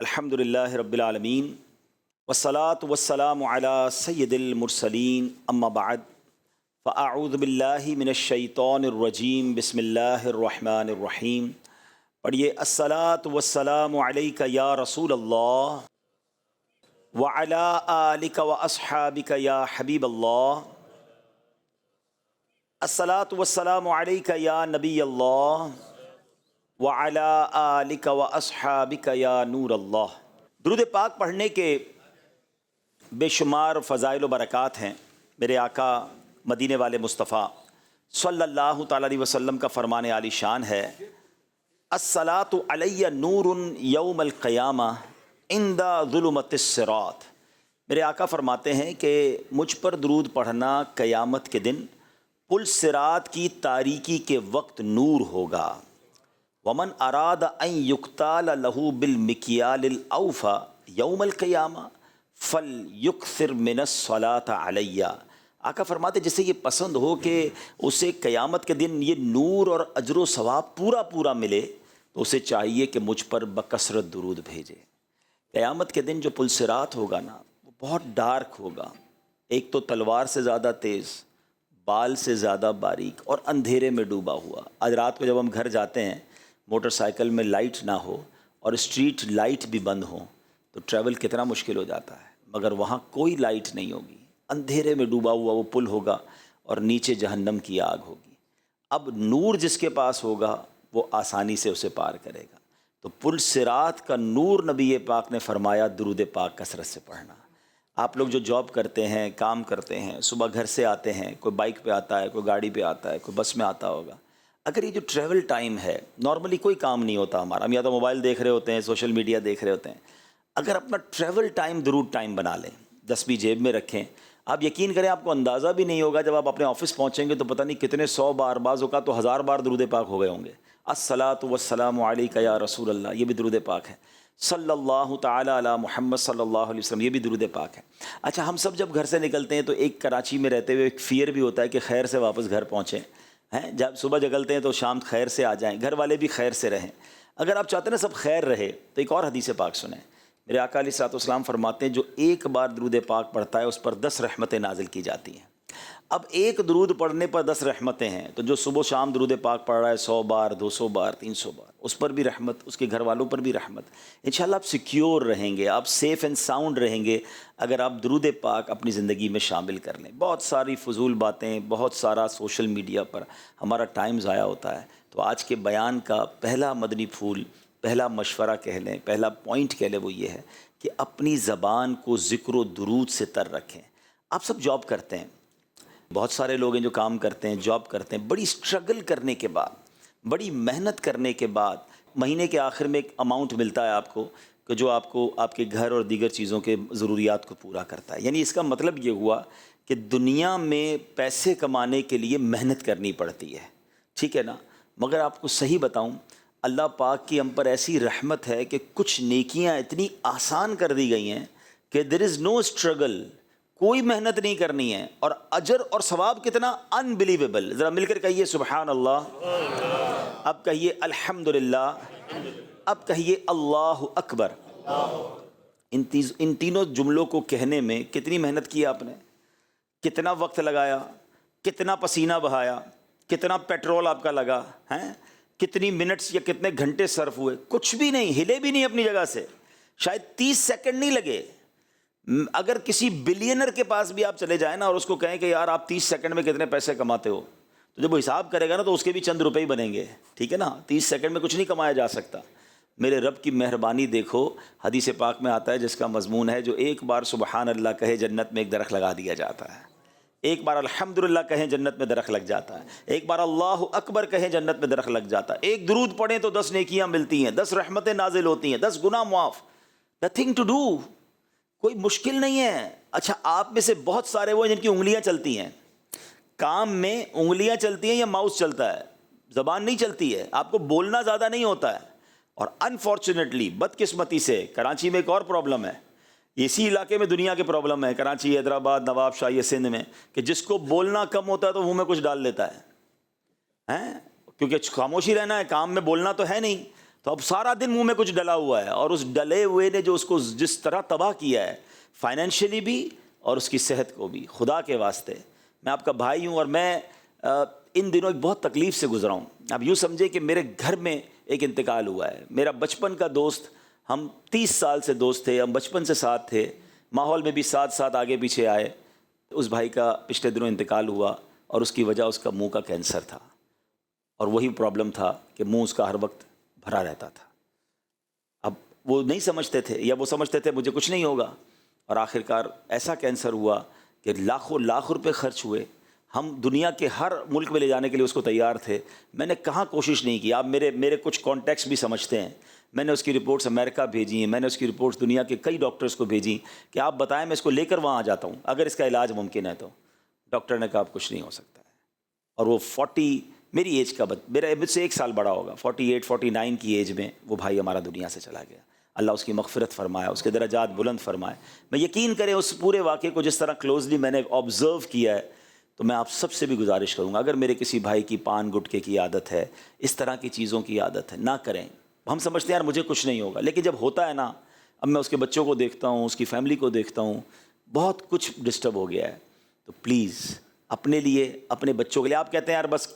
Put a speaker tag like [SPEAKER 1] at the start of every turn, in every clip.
[SPEAKER 1] الحمدللہ رب العالمین والصلاة والسلام علی سید المرسلین اما بعد فاعوذ باللہ من الشیطان الرجیم بسم اللہ الرحمن الرحیم۔ پڑھیے الصلاة والسلام علیک یا رسول اللہ وعلی آلک واصحابک یا حبیب اللہ۔ الصلاة والسلام علیک یا نبی اللہ وعلی آلک واصحابک یا نور اللہ۔ درود پاک پڑھنے کے بے شمار فضائل و برکات ہیں۔ میرے آقا مدینے والے مصطفیٰ صلی اللہ تعالیٰ علیہ وسلم کا فرمان عالی شان ہے، الصلاۃ علی نور یوم القیامہ عند ظلمت الصراط۔ میرے آقا فرماتے ہیں کہ مجھ پر درود پڑھنا قیامت کے دن پل صراط کی تاریکی کے وقت نور ہوگا۔ ومن اراد ان یقتال له بالمکیال الاوفا یوم القیامہ فلیکثر من الصلاۃ علی۔ آقا فرماتے جسے یہ پسند ہو کہ اسے قیامت کے دن یہ نور اور اجر و ثواب پورا ملے تو اسے چاہیے کہ مجھ پر بکثرت درود بھیجے۔ قیامت کے دن جو پل صراط ہوگا نا وہ بہت ڈارک ہوگا، ایک تو تلوار سے زیادہ تیز، بال سے زیادہ باریک اور اندھیرے میں ڈوبا ہوا۔ آج رات کو جب ہم گھر جاتے ہیں موٹر سائیکل میں لائٹ نہ ہو اور اسٹریٹ لائٹ بھی بند ہو تو ٹریول کتنا مشکل ہو جاتا ہے، مگر وہاں کوئی لائٹ نہیں ہوگی، اندھیرے میں ڈوبا ہوا وہ پل ہوگا اور نیچے جہنم کی آگ ہوگی۔ اب نور جس کے پاس ہوگا وہ آسانی سے اسے پار کرے گا۔ تو پل صراط کا نور نبی پاک نے فرمایا درود پاک کثرت سے پڑھنا۔ آپ لوگ جو جاب کرتے ہیں، کام کرتے ہیں، صبح گھر سے آتے ہیں، کوئی بائک پہ آتا ہے، کوئی گاڑی پہ آتا ہے، کوئی بس میں آتا ہوگا، اگر یہ جو ٹریول ٹائم ہے، نارملی کوئی کام نہیں ہوتا ہمارا، ہم یا تو موبائل دیکھ رہے ہوتے ہیں، سوشل میڈیا دیکھ رہے ہوتے ہیں، اگر اپنا ٹریول ٹائم درود ٹائم بنا لیں، 10 بھی جیب میں رکھیں، آپ یقین کریں آپ کو اندازہ بھی نہیں ہوگا جب آپ اپنے آفس پہنچیں گے تو پتہ نہیں کتنے 100 بار، بعض اوقات تو 1000 بار درود پاک ہو گئے ہوں گے۔ الصلاۃ والسلام علیک یا رسول اللہ، یہ بھی درود پاک ہے۔ صلی اللہ تعالیٰ علی محمد صلی اللہ علیہ وسلم، یہ بھی درود پاک ہے۔ اچھا، ہم سب جب گھر سے نکلتے ہیں تو ایک کراچی میں رہتے ہوئے ایک فیئر بھی ہوتا ہے کہ خیر سے واپس گھر پہنچیں، ہیں جب صبح جگلتے ہیں تو شام خیر سے آ جائیں، گھر والے بھی خیر سے رہیں۔ اگر آپ چاہتے ہیں نا سب خیر رہے تو ایک اور حدیث پاک سنیں۔ میرے آقا علیہ الصلوۃ والسلام فرماتے ہیں جو ایک بار درود پاک پڑھتا ہے اس پر 10 رحمتیں نازل کی جاتی ہیں۔ اب ایک درود پڑھنے پر 10 رحمتیں ہیں، تو جو صبح شام درود پاک پڑھ رہا ہے 100 بار، 200 بار، 300 بار، اس پر بھی رحمت، اس کے گھر والوں پر بھی رحمت۔ انشاءاللہ آپ سیکیور رہیں گے، آپ سیف اینڈ ساؤنڈ رہیں گے اگر آپ درود پاک اپنی زندگی میں شامل کر لیں۔ بہت ساری فضول باتیں، بہت سارا سوشل میڈیا پر ہمارا ٹائم ضائع ہوتا ہے۔ تو آج کے بیان کا پہلا مدنی پھول، پہلا مشورہ کہہ لیں، پہلا پوائنٹ کہہ لیں، وہ یہ ہے کہ اپنی زبان کو ذکر و درود سے تر رکھیں۔ آپ سب جاب کرتے ہیں، بہت سارے لوگ ہیں جو کام کرتے ہیں، جاب کرتے ہیں، بڑی سٹرگل کرنے کے بعد، بڑی محنت کرنے کے بعد مہینے کے آخر میں ایک اماؤنٹ ملتا ہے آپ کو کہ جو آپ کو آپ کے گھر اور دیگر چیزوں کے ضروریات کو پورا کرتا ہے۔ یعنی اس کا مطلب یہ ہوا کہ دنیا میں پیسے کمانے کے لیے محنت کرنی پڑتی ہے، ٹھیک ہے نا؟ مگر آپ کو صحیح بتاؤں، اللہ پاک کی ہم پر ایسی رحمت ہے کہ کچھ نیکیاں اتنی آسان کر دی گئی ہیں کہ دیر از نو اسٹرگل، کوئی محنت نہیں کرنی ہے، اور اجر اور ثواب کتنا انبلیویبل۔ ذرا مل کر کہیے سبحان اللہ، اب کہیے الحمدللہ، اب کہیے اللہ اکبر۔ ان تینوں جملوں کو کہنے میں کتنی محنت کی آپ نے، کتنا وقت لگایا، کتنا پسینہ بہایا، کتنا پیٹرول آپ کا لگا ہیں، کتنی منٹس یا کتنے گھنٹے صرف ہوئے؟ کچھ بھی نہیں، ہلے بھی نہیں اپنی جگہ سے، شاید 30 سیکنڈ نہیں لگے۔ اگر کسی بلینر کے پاس بھی آپ چلے جائیں نا اور اس کو کہیں کہ یار آپ 30 سیکنڈ میں کتنے پیسے کماتے ہو، تو جب وہ حساب کرے گا نا تو اس کے بھی چند روپے ہی بنیں گے، ٹھیک ہے نا؟ 30 سیکنڈ میں کچھ نہیں کمایا جا سکتا۔ میرے رب کی مہربانی دیکھو، حدیث پاک میں آتا ہے جس کا مضمون ہے جو ایک بار سبحان اللہ کہے جنت میں ایک درخت لگا دیا جاتا ہے، ایک بار الحمدللہ کہیں جنت میں درخت لگ جاتا ہے، ایک بار اللہ اکبر کہیں جنت میں درخت لگ جاتا ہے، ایک درود پڑھیں تو 10 نیکیاں ملتی ہیں، 10 رحمتیں نازل ہوتی ہیں، 10 گناہ معاف۔ نتھنگ ٹو ڈو، کوئی مشکل نہیں ہے۔ اچھا، آپ میں سے بہت سارے وہ جن کی انگلیاں چلتی ہیں، کام میں انگلیاں چلتی ہیں یا ماؤس چلتا ہے، زبان نہیں چلتی ہے، آپ کو بولنا زیادہ نہیں ہوتا ہے۔ اور انفارچونیٹلی، بدقسمتی سے، کراچی میں ایک اور پرابلم ہے، اسی علاقے میں دنیا کے پرابلم ہے، کراچی، حیدرآباد، نواب شاہی، سندھ میں، کہ جس کو بولنا کم ہوتا ہے تو منہ میں کچھ ڈال لیتا ہے، کیونکہ خاموشی رہنا ہے، کام میں بولنا تو ہے نہیں۔ تو اب سارا دن منہ میں کچھ ڈلا ہوا ہے، اور اس ڈلے ہوئے نے جو اس کو جس طرح تباہ کیا ہے فائنینشلی بھی اور اس کی صحت کو بھی، خدا کے واسطے میں آپ کا بھائی ہوں، اور میں ان دنوں ایک بہت تکلیف سے گزرا ہوں. اب یوں سمجھے کہ میرے گھر میں ایک انتقال ہوا ہے. میرا بچپن کا دوست، ہم 30 سال سے دوست تھے، ہم بچپن سے ساتھ تھے، ماحول میں بھی ساتھ ساتھ آگے پیچھے آئے. اس بھائی کا پچھلے دنوں انتقال ہوا، اور اس کی وجہ اس کا منہ کا کینسر تھا، اور وہی پرابلم تھا کہ منہ اس کا ہر وقت بھرا رہتا تھا. اب وہ نہیں سمجھتے تھے، یا وہ سمجھتے تھے مجھے کچھ نہیں ہوگا، اور آخر کار ایسا کینسر ہوا کہ لاکھوں لاکھ روپے خرچ ہوئے. ہم دنیا کے ہر ملک میں لے جانے کے لیے اس کو تیار تھے. میں نے کہاں کوشش نہیں کی. آپ میرے کچھ کانٹیکٹس بھی سمجھتے ہیں. میں نے اس کی رپورٹس امریکہ بھیجی ہیں، میں نے اس کی رپورٹس دنیا کے کئی ڈاکٹرز کو بھیجی کہ آپ بتائیں میں اس کو لے کر وہاں آ جاتا ہوں اگر اس کا علاج ممکن ہے. تو ڈاکٹر نے کہا اب کچھ نہیں ہو سکتا ہے. اور وہ 40 میری ایج کا میرا مجھ سے 1 سال بڑا ہوگا، 48 49 کی ایج میں وہ بھائی ہمارا دنیا سے چلا گیا. اللہ اس کی مغفرت فرمائے، اس کے درجات بلند فرمائے. میں یقین کریں اس پورے واقعے کو جس طرح کلوزلی میں نے آبزرو کیا ہے، تو میں آپ سب سے بھی گزارش کروں گا اگر میرے کسی بھائی کی پان گٹکے کی عادت ہے، اس طرح کی چیزوں کی عادت ہے، نہ کریں. ہم سمجھتے ہیں یار مجھے کچھ نہیں ہوگا، لیکن جب ہوتا ہے نا، اب میں اس کے بچوں کو دیکھتا ہوں، اس کی فیملی کو دیکھتا ہوں، بہت کچھ ڈسٹرب ہو گیا ہے. تو پلیز اپنے لیے، اپنے بچوں کے لیے. آپ کہتے ہیں یار بس،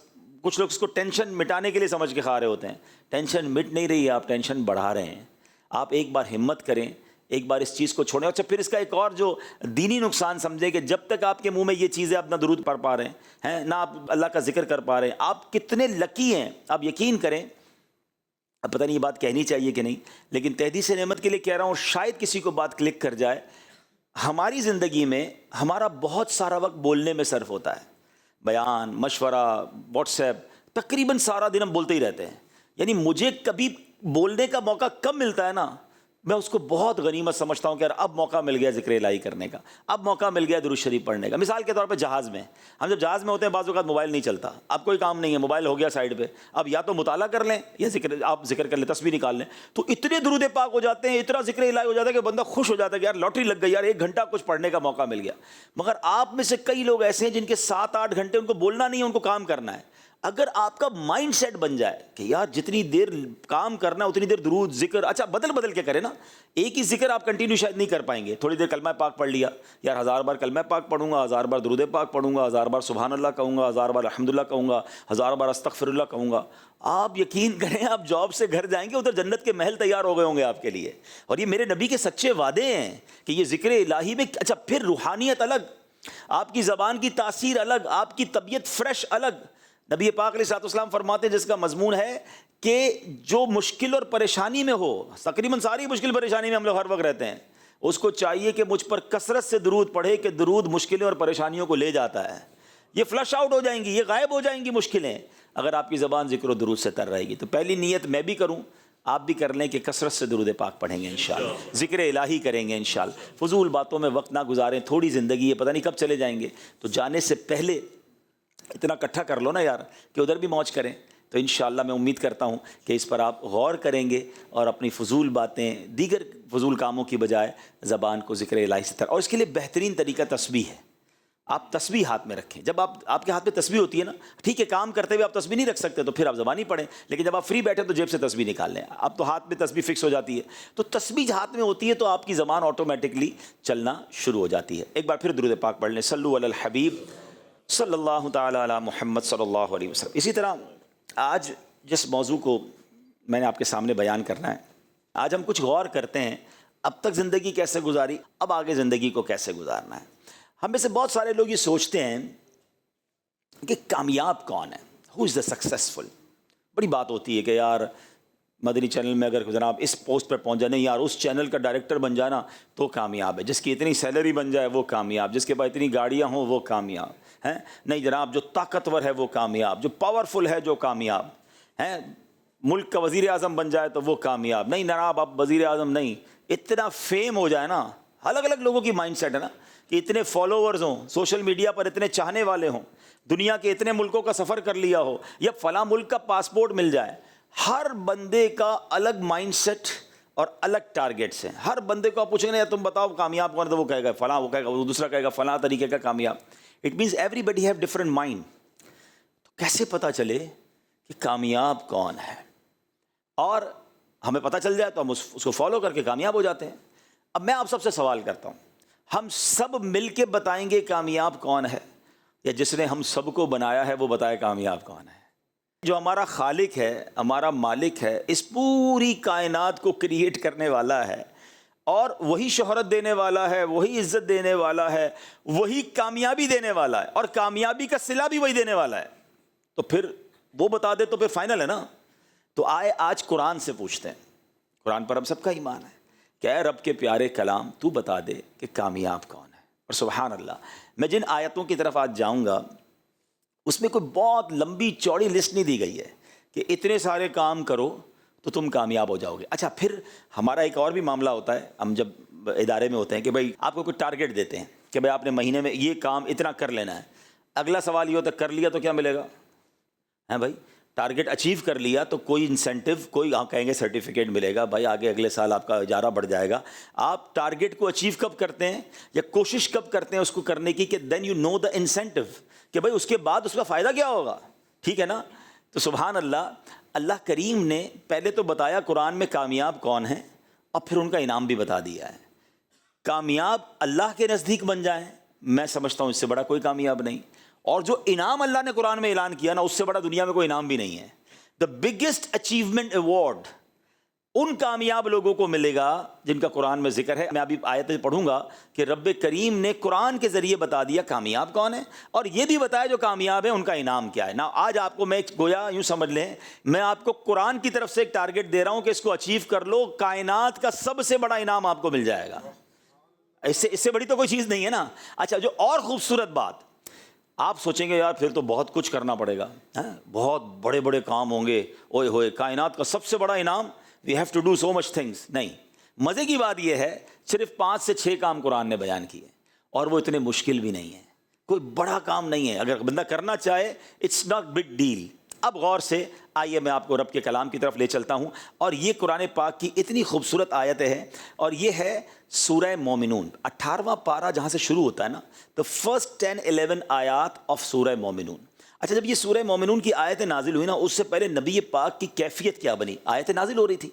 [SPEAKER 1] کچھ لوگ اس کو ٹینشن مٹانے کے لیے سمجھ کے کھا رہے ہوتے ہیں. ٹینشن مٹ نہیں رہی ہے، آپ ٹینشن بڑھا رہے ہیں. آپ ایک بار ہمت کریں، ایک بار اس چیز کو چھوڑیں. اچھا پھر اس کا ایک اور جو دینی نقصان سمجھے کہ جب تک آپ کے منہ میں یہ چیزیں آپ نہ درود پڑھ پا رہے ہیں، نہ آپ اللہ کا ذکر کر پا رہے ہیں، آپ کتنے لکی ہیں. آپ یقین کریں، اب پتہ نہیں یہ بات کہنی چاہیے کہ نہیں، لیکن تحدیث نعمت کے لیے کہہ رہا ہوں، شاید کسی کو بات کلک کر جائے. ہماری زندگی میں ہمارا بہت سارا وقت بولنے میں صرف ہوتا ہے. بیان، مشورہ، واٹس ایپ، تقریباً سارا دن ہم بولتے ہی رہتے ہیں. یعنی مجھے کبھی بولنے کا موقع کب ملتا ہے نا، میں اس کو بہت غنیمت سمجھتا ہوں کہ یار اب موقع مل گیا ذکر الہی کرنے کا، اب موقع مل گیا درود شریف پڑھنے کا. مثال کے طور پہ جہاز میں، ہم جب جہاز میں ہوتے ہیں بعض اوقات موبائل نہیں چلتا، اب کوئی کام نہیں ہے، موبائل ہو گیا سائڈ پہ، اب یا تو مطالعہ کر لیں یا آپ ذکر کر لیں، تسبیح نکال لیں. تو اتنے درود پاک ہو جاتے ہیں، اتنا ذکر الہی ہو جاتا ہے کہ بندہ خوش ہو جاتا ہے کہ یار لاٹری لگ گئی، یار 1 گھنٹہ کچھ پڑھنے کا موقع مل گیا. مگر آپ میں سے کئی لوگ ایسے ہیں جن کے 7-8 گھنٹے ان کو بولنا نہیں ہے، ان کو کام کرنا ہے. اگر آپ کا مائنڈ سیٹ بن جائے کہ یار جتنی دیر کام کرنا ہے اتنی دیر درود ذکر، اچھا بدل کے کریں نا، ایک ہی ذکر آپ کنٹینیو شاید نہیں کر پائیں گے. تھوڑی دیر کلمہ پاک پڑھ لیا، یار 1000 بار کلمہ پاک پڑھوں گا، 1000 بار درود پاک پڑھوں گا، 1000 بار سبحان اللہ کہوں گا، 1000 بار الحمدللہ کہوں گا، 1000 بار استغفر اللہ کہوں گا. آپ یقین کریں آپ جاب سے گھر جائیں گے، ادھر جنت کے محل تیار ہو گئے ہوں گے آپ کے لیے. اور یہ میرے نبی کے سچے وعدے ہیں کہ یہ ذکر الہی میں. اچھا پھر روحانیت الگ، آپ کی زبان کی تاثیر الگ، آپ کی طبیعت فریش الگ. نبی پاک علیہ السلام فرماتے ہیں جس کا مضمون ہے کہ جو مشکل اور پریشانی میں ہو، تقریباً ساری مشکل پریشانی میں ہم لوگ ہر وقت رہتے ہیں، اس کو چاہیے کہ مجھ پر کثرت سے درود پڑھے کہ درود مشکلیں اور پریشانیوں کو لے جاتا ہے. یہ فلش آؤٹ ہو جائیں گی، یہ غائب ہو جائیں گی مشکلیں اگر آپ کی زبان ذکر و درود سے تر رہے گی. تو پہلی نیت میں بھی کروں، آپ بھی کر لیں کہ کثرت سے درود پاک پڑھیں گے انشاءاللہ، ذکر الہی کریں گے انشاءاللہ. فضول باتوں میں وقت نہ گزاریں، تھوڑی زندگی ہے، پتہ نہیں کب چلے جائیں گے. تو جانے سے پہلے اتنا اکٹھا کر لو نا یار کہ ادھر بھی موج کریں. تو انشاءاللہ میں امید کرتا ہوں کہ اس پر آپ غور کریں گے اور اپنی فضول باتیں، دیگر فضول کاموں کی بجائے زبان کو ذکر الہی سے تر. اور اس کے لیے بہترین طریقہ تسبیح ہے. آپ تسبیح ہاتھ میں رکھیں. جب آپ کے ہاتھ میں تسبیح ہوتی ہے نا، ٹھیک ہے کام کرتے ہوئے آپ تسبیح نہیں رکھ سکتے تو پھر آپ زبانی پڑھیں، لیکن جب آپ فری بیٹھے تو جیب سے تسبیح نکال لیں. اب تو ہاتھ میں تسبیح فکس ہو جاتی ہے، تو تسبیح ہاتھ میں ہوتی ہے تو آپ کی زبان آٹومیٹکلی چلنا شروع ہو جاتی ہے. ایک بار پھر درود پاک پڑھ لیں. صلو علی الحبیب صلی اللہ تعالی علی محمد صلی اللہ علیہ وسلم. اسی طرح آج جس موضوع کو میں نے آپ کے سامنے بیان کرنا ہے، آج ہم کچھ غور کرتے ہیں اب تک زندگی کیسے گزاری، اب آگے زندگی کو کیسے گزارنا ہے. ہم میں سے بہت سارے لوگ یہ سوچتے ہیں کہ کامیاب کون ہے، ہو از دا سکسیسفل. بڑی بات ہوتی ہے کہ یار مدنی چینل میں اگر جناب اس پوسٹ پہ پہنچ جائے، نہیں یار اس چینل کا ڈائریکٹر بن جائے نا تو کامیاب ہے، جس کی اتنی سیلری بن جائے وہ کامیاب، جس کے پاس اتنی گاڑیاں ہوں وہ کامیاب ہیں. نہیں جناب، جو طاقتور ہے وہ کامیاب، جو پاورفل ہے جو کامیاب ہیں، ملک کا وزیر اعظم بن جائے تو وہ کامیاب. نہیں جناب اب وزیر اعظم نہیں، اتنا فیم ہو جائے نا. الگ الگ لوگوں کی مائنڈ سیٹ ہے نا، کہ اتنے فالوورز ہوں، سوشل میڈیا پر اتنے چاہنے والے ہوں، دنیا کے اتنے ملکوں کا سفر کر لیا ہو، یا فلاں ملک کا پاسپورٹ مل جائے. ہر بندے کا الگ مائنڈ سیٹ اور الگ ٹارگیٹس ہیں. ہر بندے کو آپ پوچھیں گے تم بتاؤ کامیاب کون ہے، تو وہ کہے گا فلاں، وہ کہے گا وہ دوسرا کہے گا فلاں طریقے کا کامیاب. It means everybody have different mind. تو کیسے پتہ چلے کہ کامیاب کون ہے؟ اور ہمیں پتہ چل جائے تو ہم اس کو فالو کر کے کامیاب ہو جاتے ہیں۔ اب میں آپ سب سے سوال کرتا ہوں، ہم سب مل کے بتائیں گے کامیاب کون ہے، یا جس نے ہم سب کو بنایا ہے وہ بتائے کامیاب کون ہے؟ جو ہمارا خالق ہے، ہمارا مالک ہے، اس پوری کائنات کو کریٹ کرنے والا ہے، اور وہی شہرت دینے والا ہے، وہی عزت دینے والا ہے، وہی کامیابی دینے والا ہے، اور کامیابی کا صلہ بھی وہی دینے والا ہے، تو پھر وہ بتا دے تو پھر فائنل ہے نا۔ تو آئے آج قرآن سے پوچھتے ہیں، قرآن پر ہم سب کا ایمان ہے کہ اے رب کے پیارے کلام تو بتا دے کہ کامیاب کون ہے۔ اور سبحان اللہ، میں جن آیتوں کی طرف آج جاؤں گا اس میں کوئی بہت لمبی چوڑی لسٹ نہیں دی گئی ہے کہ اتنے سارے کام کرو تو تم کامیاب ہو جاؤ گے۔ اچھا، پھر ہمارا ایک اور بھی معاملہ ہوتا ہے، ہم جب ادارے میں ہوتے ہیں کہ بھائی آپ کو کوئی ٹارگٹ دیتے ہیں کہ بھائی آپ نے مہینے میں یہ کام اتنا کر لینا ہے، اگلا سوال یہ ہوتا ہے کر لیا تو کیا ملے گا؟ ہیں بھائی، ٹارگٹ اچیو کر لیا تو کوئی انسینٹو، کوئی کہیں گے سرٹیفکیٹ ملے گا، بھائی آگے اگلے سال آپ کا اجارہ بڑھ جائے گا۔ آپ ٹارگٹ کو اچیو کب کرتے ہیں یا کوشش کب کرتے ہیں اس کو کرنے کی کہ then you know the incentive, کہ بھائی اس کے بعد اس کا فائدہ کیا ہوگا، ٹھیک ہے نا؟ تو سبحان اللہ، اللہ کریم نے پہلے تو بتایا قرآن میں کامیاب کون ہیں، اور پھر ان کا انعام بھی بتا دیا ہے۔ کامیاب اللہ کے نزدیک بن جائیں، میں سمجھتا ہوں اس سے بڑا کوئی کامیاب نہیں، اور جو انعام اللہ نے قرآن میں اعلان کیا نا، اس سے بڑا دنیا میں کوئی انعام بھی نہیں ہے۔ دا بگیسٹ اچیومنٹ ایوارڈ ان کامیاب لوگوں کو ملے گا جن کا قرآن میں ذکر ہے۔ میں ابھی آیتیں پڑھوں گا کہ رب کریم نے قرآن کے ذریعے بتا دیا کامیاب کون ہے، اور یہ بھی بتایا جو کامیاب ہے ان کا انعام کیا ہے نا۔ آج آپ کو میں گویا یوں سمجھ لیں، میں آپ کو قرآن کی طرف سے ایک ٹارگٹ دے رہا ہوں کہ اس کو اچیو کر لو، کائنات کا سب سے بڑا انعام آپ کو مل جائے گا۔ اس سے بڑی تو کوئی چیز نہیں ہے نا۔ اچھا، جو اور خوبصورت بات، آپ سوچیں گے یار پھر تو بہت کچھ کرنا پڑے گا، بہت بڑے بڑے کام ہوں گے، اوئے ہوئے کائنات کا سب سے بڑا انعام، we have to do so much things. نہیں، مزے کی بات یہ ہے صرف 5 سے 6 کام قرآن نے بیان کیے، اور وہ اتنے مشکل بھی نہیں ہیں، کوئی بڑا کام نہیں ہے، اگر بندہ کرنا چاہے اٹس ناٹ بگ ڈیل۔ اب غور سے آئیے میں آپ کو رب کے کلام کی طرف لے چلتا ہوں، اور یہ قرآن پاک کی اتنی خوبصورت آیت ہے، اور یہ ہے سورہ مومنون، 18واں پارہ جہاں سے شروع ہوتا ہے نا، the first 10-11 آیات آف سورہ مومنون۔ اچھا، جب یہ سورہ مومنون کی آیتیں نازل ہوئی نا، اس سے پہلے نبی پاک کی کیفیت کیا بنی؟ آیتیں نازل ہو رہی تھی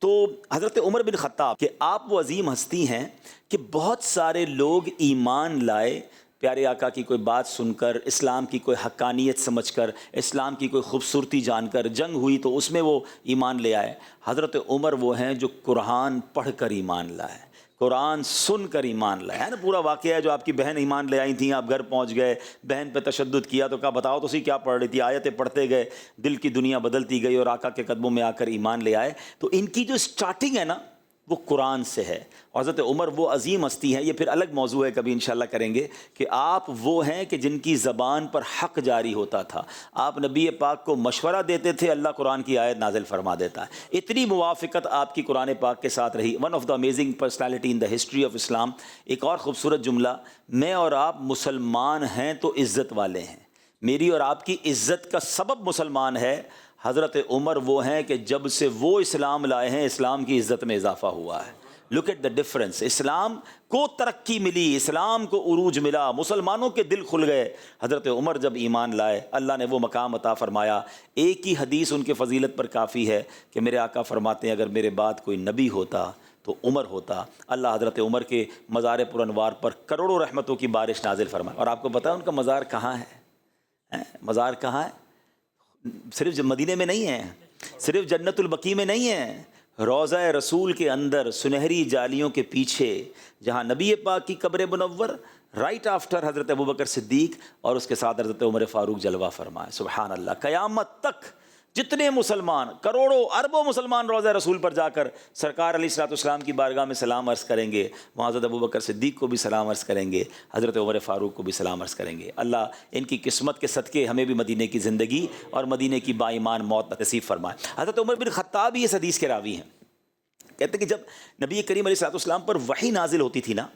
[SPEAKER 1] تو حضرت عمر بن خطاب کہ آپ وہ عظیم ہستی ہیں کہ بہت سارے لوگ ایمان لائے پیارے آقا کی کوئی بات سن کر، اسلام کی کوئی حقانیت سمجھ کر، اسلام کی کوئی خوبصورتی جان کر، جنگ ہوئی تو اس میں وہ ایمان لے آئے۔ حضرت عمر وہ ہیں جو قرآن پڑھ کر ایمان لائے، قرآن سن کر ایمان لائے، ہے نا؟ پورا واقعہ ہے جو آپ کی بہن ایمان لے آئی تھیں، آپ گھر پہنچ گئے، بہن پہ تشدد کیا تو کہا بتاؤ تو کیا پڑھ رہی تھی، آیتیں پڑھتے گئے، دل کی دنیا بدلتی گئی، اور آقا کے قدموں میں آ کر ایمان لے آئے۔ تو ان کی جو سٹارٹنگ ہے نا وہ قرآن سے ہے۔ حضرت عمر وہ عظیم ہستی ہیں، یہ پھر الگ موضوع ہے، کبھی انشاءاللہ کریں گے، کہ آپ وہ ہیں کہ جن کی زبان پر حق جاری ہوتا تھا، آپ نبی پاک کو مشورہ دیتے تھے، اللہ قرآن کی آیت نازل فرما دیتا ہے۔ اتنی موافقت آپ کی قرآن پاک کے ساتھ رہی، one of the amazing personality in the history of Islam. ایک اور خوبصورت جملہ، میں اور آپ مسلمان ہیں تو عزت والے ہیں، میری اور آپ کی عزت کا سبب مسلمان ہے۔ حضرت عمر وہ ہیں کہ جب سے وہ اسلام لائے ہیں، اسلام کی عزت میں اضافہ ہوا ہے۔ لک ایٹ دا ڈفرنس، اسلام کو ترقی ملی، اسلام کو عروج ملا، مسلمانوں کے دل کھل گئے۔ حضرت عمر جب ایمان لائے، اللہ نے وہ مقام عطا فرمایا۔ ایک ہی حدیث ان کے فضیلت پر کافی ہے کہ میرے آقا فرماتے ہیں اگر میرے بعد کوئی نبی ہوتا تو عمر ہوتا۔ اللہ حضرت عمر کے مزار پر انوار پر کروڑوں رحمتوں کی بارش نازل فرمائے۔ اور آپ کو پتہ ہے ان کا مزار کہاں ہے؟ مزار کہاں ہے؟ صرف مدینے میں نہیں ہے، صرف جنت البقیع میں نہیں ہے، روضہ رسول کے اندر سنہری جالیوں کے پیچھے جہاں نبی پاک کی قبر منور، رائٹ آفٹر حضرت ابوبکر صدیق، اور اس کے ساتھ حضرت عمر فاروق جلوہ فرمائے۔ سبحان اللہ، قیامت تک جتنے مسلمان، کروڑوں اربوں مسلمان روضہ رسول پر جا کر سرکار علیہ الصلوۃ والسلام کی بارگاہ میں سلام عرض کریں گے، وہاں حضرت ابوبکر صدیق کو بھی سلام عرض کریں گے، حضرت عمر فاروق کو بھی سلام عرض کریں گے۔ اللہ ان کی قسمت کے صدقے ہمیں بھی مدینے کی زندگی اور مدینے کی با ایمان موت نصیب فرمائے۔ حضرت عمر بن خطاب بھی اس حدیث کے راوی ہیں، کہتے ہیں کہ جب نبی کریم علیہ الصلوۃ والسلام پر وحی نازل ہوتی تھی نا،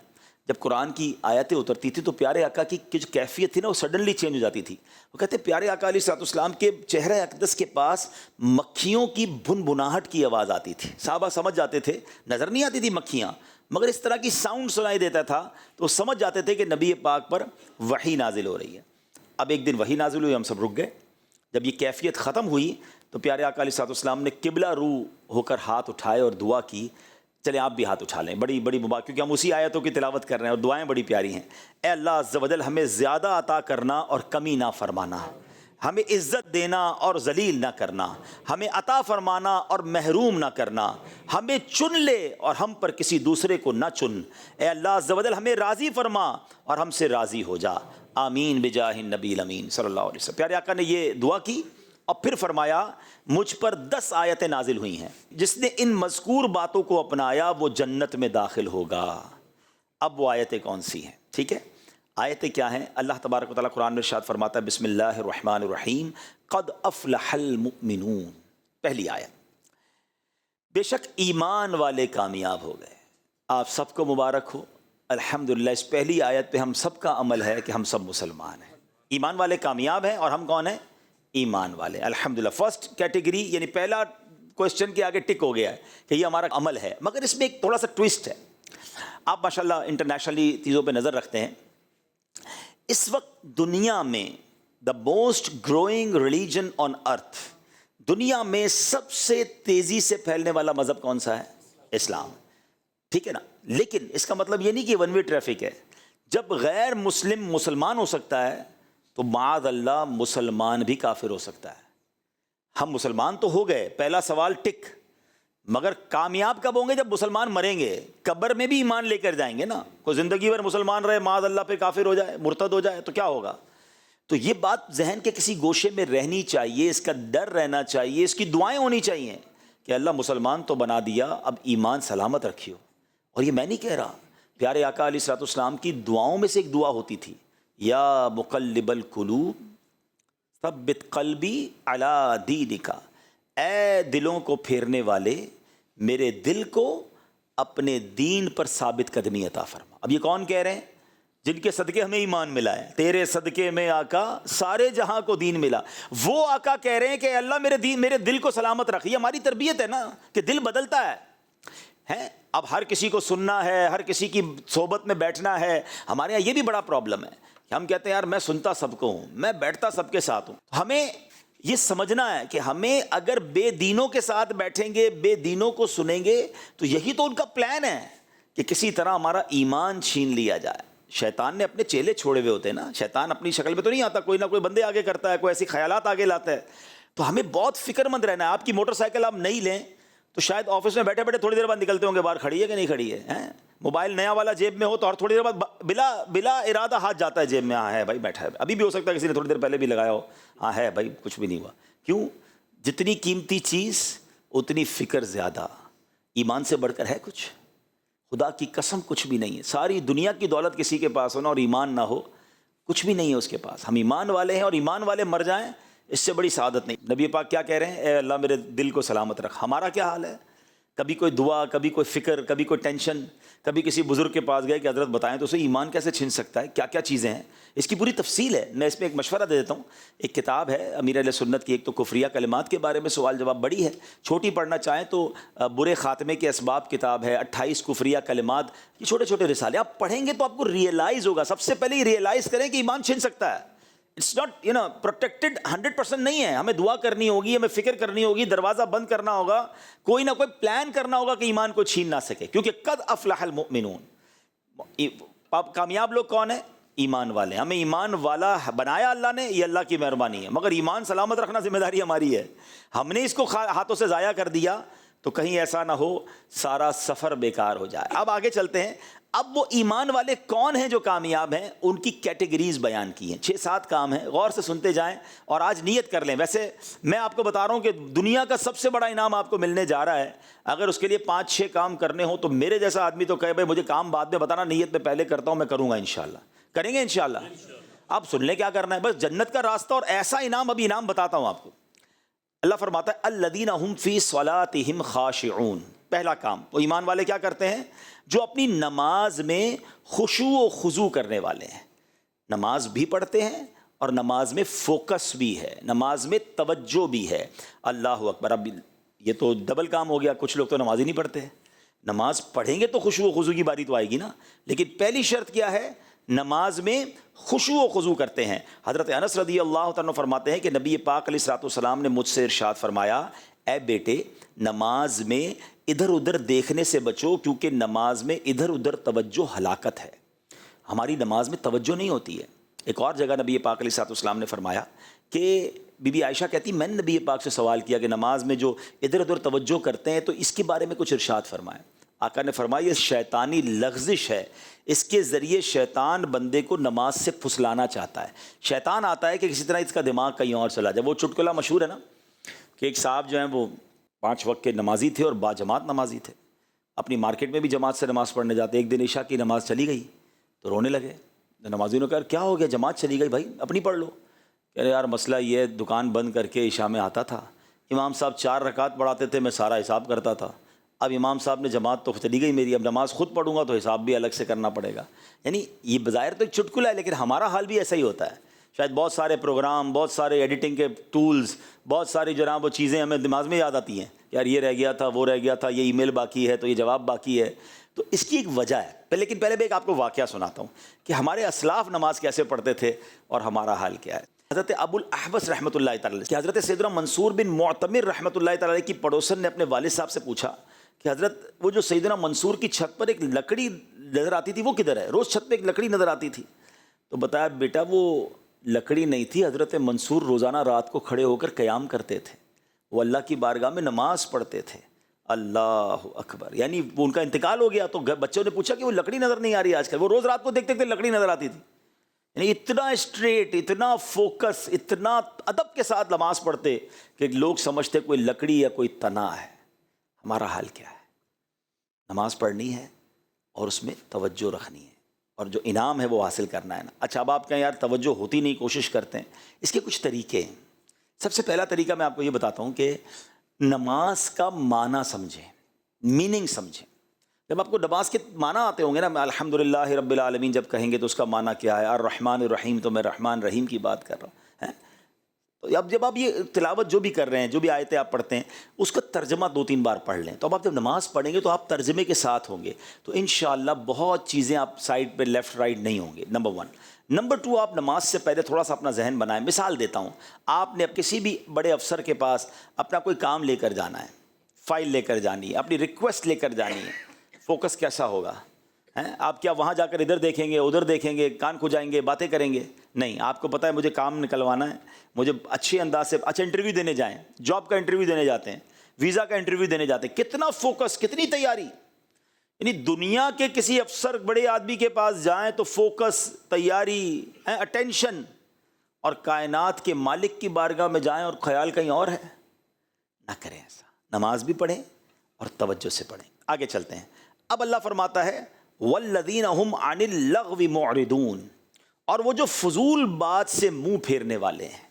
[SPEAKER 1] جب قرآن کی آیتیں اترتی تھی تو پیارے آقا کی جو کیفیت تھی نا وہ سڈنلی چینج ہو جاتی تھی۔ وہ کہتے ہیں پیارے آقا علیہ الصلوۃ والسلام کے چہرہ اقدس کے پاس مکھیوں کی بھنبھناہٹ کی آواز آتی تھی۔ صحابہ سمجھ جاتے تھے، نظر نہیں آتی تھی مکھیاں، مگر اس طرح کی ساؤنڈ سنائی دیتا تھا تو وہ سمجھ جاتے تھے کہ نبی پاک پر وحی نازل ہو رہی ہے۔ اب ایک دن وحی نازل ہوئی، ہم سب رک گئے، جب یہ کیفیت ختم ہوئی تو پیارے آقا علیہ الصلوۃ والسلام نے قبلہ رو ہو کر ہاتھ اٹھائے اور دعا کی. چلیں آپ بھی ہاتھ اٹھا لیں. بڑی بڑی مبارک، کیونکہ ہم اسی آیتوں کی تلاوت کر رہے ہیں اور دعائیں بڑی پیاری ہیں. اے اللہ عز و جل ہمیں زیادہ عطا کرنا اور کمی نہ فرمانا، ہمیں عزت دینا اور ذلیل نہ کرنا، ہمیں عطا فرمانا اور محروم نہ کرنا، ہمیں چن لے اور ہم پر کسی دوسرے کو نہ چن. اے اللہ عز و جل ہمیں راضی فرما اور ہم سے راضی ہو جا. آمین بجاہ النبی الامین صلی اللہ علیہ وسلم. پیارے آقا نے یہ دعا کی اور پھر فرمایا مجھ پر 10 آیتیں نازل ہوئی ہیں، جس نے ان مذکور باتوں کو اپنایا وہ جنت میں داخل ہوگا. اب وہ آیتیں کون سی ہیں؟ ٹھیک ہے، آیتیں کیا ہیں؟ اللہ تبارک و تعالیٰ قرآن میں ارشاد فرماتا ہے بسم اللہ الرحمن الرحیم قد افلح المؤمنون. پہلی آیت، بے شک ایمان والے کامیاب ہو گئے. آپ سب کو مبارک ہو. الحمدللہ اس پہلی آیت پہ ہم سب کا عمل ہے کہ ہم سب مسلمان ہیں. ایمان والے کامیاب ہیں اور ہم کون ہیں؟ ایمان والے. الحمدللہ فرسٹ کیٹیگری، یعنی پہلا کوشچن کے آگے ٹک ہو گیا ہے کہ یہ ہمارا عمل ہے. مگر اس میں ایک تھوڑا سا ٹویسٹ ہے. آپ ماشاءاللہ انٹرنیشنلی چیزوں پہ نظر رکھتے ہیں. اس وقت دنیا میں the most growing religion on earth, دنیا میں سب سے تیزی سے پھیلنے والا مذہب کون سا ہے؟ اسلام. ٹھیک ہے نا؟ لیکن اس کا مطلب یہ نہیں کہ ون وے ٹریفک ہے. جب غیر مسلم مسلمان ہو سکتا ہے تو معاذ اللہ مسلمان بھی کافر ہو سکتا ہے. ہم مسلمان تو ہو گئے، پہلا سوال ٹک. مگر کامیاب کب ہوں گے؟ جب مسلمان مریں گے. قبر میں بھی ایمان لے کر جائیں گے نا. کوئی زندگی بھر مسلمان رہے معاذ اللہ پہ کافر ہو جائے، مرتد ہو جائے تو کیا ہوگا؟ تو یہ بات ذہن کے کسی گوشے میں رہنی چاہیے، اس کا ڈر رہنا چاہیے، اس کی دعائیں ہونی چاہیے کہ اللہ مسلمان تو بنا دیا، اب ایمان سلامت رکھیو. اور یہ میں نہیں کہہ رہا، پیارے آقا علیہ الصلوۃ والسلام کی دعاؤں میں سے ایک دعا ہوتی تھی، یا مقلب القلوب ثبت قلبی علی دینک. اے دلوں کو پھیرنے والے، میرے دل کو اپنے دین پر ثابت قدمی عطا فرما. اب یہ کون کہہ رہے ہیں؟ جن کے صدقے ہمیں ایمان ملا ہے. تیرے صدقے میں آقا سارے جہاں کو دین ملا. وہ آقا کہہ رہے ہیں کہ اللہ میرے دل کو سلامت رکھ. یہ ہماری تربیت ہے نا کہ دل بدلتا ہے. اب ہر کسی کو سننا ہے، ہر کسی کی صحبت میں بیٹھنا ہے. ہمارے یہاں یہ بھی بڑا پرابلم ہے کہ ہم کہتے ہیں یار میں سنتا سب کو ہوں، میں بیٹھتا سب کے ساتھ ہوں. ہمیں یہ سمجھنا ہے کہ ہمیں اگر بے دینوں کے ساتھ بیٹھیں گے، بے دینوں کو سنیں گے تو یہی تو ان کا پلان ہے کہ کسی طرح ہمارا ایمان چھین لیا جائے. شیطان نے اپنے چیلے چھوڑے ہوئے ہوتے ہیں نا. شیطان اپنی شکل میں تو نہیں آتا، کوئی نہ کوئی بندے آگے کرتا ہے، کوئی ایسی خیالات آگے لاتا ہے. تو ہمیں بہت فکر مند رہنا ہے. آپ کی موٹر سائیکل آپ نہیں لیں تو شاید آفس میں بیٹھے بیٹھے تھوڑی دیر بعد نکلتے ہوں گے باہر، کھڑی ہے کہ نہیں کھڑی ہے. موبائل نیا والا جیب میں ہو تو اور تھوڑی دیر بعد بلا ارادہ ہاتھ جاتا ہے جیب میں. ہاں ہے بھائی بیٹھا ہے. ابھی بھی ہو سکتا ہے کسی نے تھوڑی دیر پہلے بھی لگایا ہو. ہاں ہے بھائی کچھ بھی نہیں ہوا. کیوں؟ جتنی قیمتی چیز اتنی فکر زیادہ. ایمان سے بڑھ کر ہے کچھ؟ خدا کی قسم کچھ بھی نہیں ہے. ساری دنیا کی دولت کسی کے پاس ہونا اور ایمان نہ ہو، کچھ بھی نہیں ہے اس کے پاس. ہم ایمان والے ہیں اور ایمان والے مر جائیں، اس سے بڑی سعادت نہیں. نبی پاک کیا کہہ رہے ہیں؟ اے اللہ میرے دل کو سلامت رکھ. ہمارا کیا حال ہے؟ کبھی کوئی دعا، کبھی کوئی فکر، کبھی کوئی ٹینشن. کبھی کسی بزرگ کے پاس گئے کہ حضرت بتائیں تو اسے ایمان کیسے چھن سکتا ہے، کیا کیا چیزیں ہیں. اس کی پوری تفصیل ہے. میں اس میں ایک مشورہ دے دیتا ہوں. ایک کتاب ہے امیر اہل سنت کی، ایک تو کفریہ کلمات کے بارے میں سوال جواب، بڑی ہے، چھوٹی پڑھنا چاہیں تو برے خاتمے کے اسباب کتاب ہے. 28 کفریہ کلمات، یہ چھوٹے چھوٹے رسالے آپ پڑھیں گے تو آپ کو ریئلائز ہوگا. سب سے پہلے یہ ریئلائز کریں کہ ایمان چھن سکتا ہے. اٹس ناٹ پروٹیکٹڈ 100% نہیں ہے. ہمیں دعا کرنی ہوگی، ہمیں فکر کرنی ہوگی، دروازہ بند کرنا ہوگا، کوئی نہ کوئی پلان کرنا ہوگا کہ ایمان کو چھین نہ سکے. کیونکہ قد افلح المؤمنون. کامیاب لوگ کون ہیں؟ ایمان والے. ہمیں ایمان والا بنایا اللہ نے، یہ اللہ کی مہربانی ہے. مگر ایمان سلامت رکھنا ذمہ داری ہماری ہے. ہم نے اس کو ہاتھوں سے ضائع کر دیا تو کہیں ایسا نہ ہو سارا سفر بیکار ہو جائے. اب آگے چلتے ہیں. اب وہ ایمان والے کون ہیں جو کامیاب ہیں؟ ان کی کیٹیگریز بیان کی ہیں. 6-7 کام ہیں، غور سے سنتے جائیں اور آج نیت کر لیں. ویسے میں آپ کو بتا رہا ہوں کہ دنیا کا سب سے بڑا انعام آپ کو ملنے جا رہا ہے. اگر اس کے لیے 5-6 کام کرنے ہوں تو میرے جیسا آدمی تو کہے بھائی مجھے کام بعد میں بتانا، نیت میں پہلے کرتا ہوں، میں کروں گا انشاءاللہ. کریں گے انشاءاللہ. آپ سن لیں کیا کرنا ہے. بس جنت کا راستہ اور ایسا انعام، ابھی انعام بتاتا ہوں آپ کو. اللہ فرماتا ہے الذین هم فی صلاتہم خاشعون. پہلا کام وہ ایمان والے کیا کرتے ہیں؟ جو اپنی نماز میں خشوع و خضوع کرنے والے ہیں. نماز بھی پڑھتے ہیں اور نماز میں فوکس بھی ہے، نماز میں توجہ بھی ہے. اللہ اکبر. اب یہ تو ڈبل کام ہو گیا. کچھ لوگ تو نماز ہی نہیں پڑھتے. نماز پڑھیں گے تو خشوع و خضوع کی باری تو آئے گی نا. لیکن پہلی شرط کیا ہے؟ نماز میں خشوع و خضوع کرتے ہیں۔ حضرت انس رضی اللہ تعالیٰ عنہ فرماتے ہیں کہ نبی پاک علیہ الصلوۃ والسلام نے مجھ سے ارشاد فرمایا، اے بیٹے نماز میں ادھر ادھر دیکھنے سے بچو، کیونکہ نماز میں ادھر ادھر توجہ ہلاکت ہے۔ ہماری نماز میں توجہ نہیں ہوتی ہے۔ ایک اور جگہ نبی پاک علیہ الصلوۃ والسلام نے فرمایا کہ بی بی عائشہ کہتی میں نے نبی پاک سے سوال کیا کہ نماز میں جو ادھر ادھر توجہ کرتے ہیں تو اس کے بارے میں کچھ ارشاد فرمائیں۔ آقا نے فرمایا یہ شیطانی لغزش ہے، اس کے ذریعے شیطان بندے کو نماز سے پھسلانا چاہتا ہے۔ شیطان آتا ہے کہ کسی طرح اس کا دماغ کہیں اور چلا جائے۔ وہ چٹکلا مشہور ہے نا کہ ایک صاحب جو ہیں وہ 5 وقت کے نمازی تھے اور با جماعت نمازی تھے، اپنی مارکیٹ میں بھی جماعت سے نماز پڑھنے جاتے۔ ایک دن عشاء کی نماز چلی گئی تو رونے لگے۔ نمازیوں نے کہا کیا ہو گیا، جماعت چلی گئی، بھائی اپنی پڑھ لو۔ کہہ رہے یار مسئلہ یہ ہے، دکان بند کر کے عشاء میں آتا تھا، امام صاحب 4 رکعت پڑھاتے تھے، میں سارا حساب کرتا تھا، اب امام صاحب نے جماعت تو چلی گئی میری، اب نماز خود پڑھوں گا تو حساب بھی الگ سے کرنا پڑے گا۔ یعنی یہ بظاہر تو ایک چٹکلا ہے، لیکن ہمارا حال بھی ایسا ہی ہوتا ہے۔ شاید بہت سارے پروگرام، بہت سارے ایڈیٹنگ کے ٹولز، بہت ساری جناب وہ چیزیں ہمیں دماغ میں یاد آتی ہیں، یار یہ رہ گیا تھا، وہ رہ گیا تھا، یہ ای میل باقی ہے تو یہ جواب باقی ہے۔ تو اس کی ایک وجہ ہے، لیکن پہلے میں ایک آپ کو واقعہ سناتا ہوں کہ ہمارے اسلاف نماز کیسے پڑھتے تھے اور ہمارا حال کیا ہے۔ حضرت ابو الاحوص رحمۃ اللہ تعالی کہ حضرت سیدنا منصور بن معتمر رحمۃ اللہ تعالی کی پڑوسن نے اپنے والد صاحب سے پوچھا کہ حضرت وہ جو سیدنا منصور کی چھت پر ایک لکڑی نظر آتی تھی وہ کدھر ہے؟ روز چھت پہ ایک لکڑی نظر آتی تھی۔ تو بتایا بیٹا وہ لکڑی نہیں تھی، حضرت منصور روزانہ رات کو کھڑے ہو کر قیام کرتے تھے، وہ اللہ کی بارگاہ میں نماز پڑھتے تھے۔ اللہ اکبر، یعنی وہ ان کا انتقال ہو گیا تو بچوں نے پوچھا کہ وہ لکڑی نظر نہیں آ رہی آج کل، وہ روز رات کو دیکھتے تھے لکڑی نظر آتی تھی۔ یعنی اتنا اسٹریٹ، اتنا فوکس، اتنا ادب کے ساتھ نماز پڑھتے کہ لوگ سمجھتے کوئی لکڑی یا کوئی تنا ہے۔ ہمارا حال کیا ہے؟ نماز پڑھنی ہے اور اس میں توجہ رکھنی ہے اور جو انعام ہے وہ حاصل کرنا ہے نا۔ اچھا اب آپ کہیں یار توجہ ہوتی نہیں، کوشش کرتے ہیں، اس کے کچھ طریقے ہیں۔ سب سے پہلا طریقہ میں آپ کو یہ بتاتا ہوں کہ نماز کا معنی سمجھیں، میننگ سمجھیں۔ جب آپ کو نماز کے معنی آتے ہوں گے نا، میں الحمدللہ رب العالمین جب کہیں گے تو اس کا معنی کیا ہے، الرحمن الرحیم، تو میں رحمان رحیم کی بات کر رہا ہوں۔ تو اب جب آپ یہ تلاوت جو بھی کر رہے ہیں، جو بھی آیتیں آپ پڑھتے ہیں، اس کا ترجمہ 2-3 بار پڑھ لیں۔ تو اب آپ جب نماز پڑھیں گے تو آپ ترجمے کے ساتھ ہوں گے، تو انشاءاللہ بہت چیزیں آپ سائڈ پہ لیفٹ رائٹ نہیں ہوں گے، نمبر 1۔ نمبر 2، آپ نماز سے پہلے تھوڑا سا اپنا ذہن بنائیں۔ مثال دیتا ہوں، آپ نے کسی بھی بڑے افسر کے پاس اپنا کوئی کام لے کر جانا ہے، فائل لے کر جانی ہے، اپنی ریکویسٹ لے کر جانی ہے، فوکس کیسا ہوگا؟ آپ کیا وہاں جا کر ادھر دیکھیں گے، ادھر دیکھیں گے، کان کھجائیں گے، باتیں کریں گے؟ نہیں، آپ کو پتہ ہے مجھے کام نکلوانا ہے، مجھے اچھے انداز سے۔ اچھا انٹرویو دینے جائیں، جاب کا انٹرویو دینے جاتے ہیں، ویزا کا انٹرویو دینے جاتے ہیں، کتنا فوکس، کتنی تیاری۔ یعنی دنیا کے کسی افسر بڑے آدمی کے پاس جائیں تو فوکس، تیاری، اٹینشن، اور کائنات کے مالک کی بارگاہ میں جائیں اور خیال کہیں اور ہے۔ نہ کریں ایسا، نماز بھی پڑھیں اور توجہ سے پڑھیں۔ آگے چلتے ہیں۔ اب اللہ فرماتا ہے والذین هم عن اللغو معرضون، اور وہ جو فضول بات سے منہ پھیرنے والے ہیں۔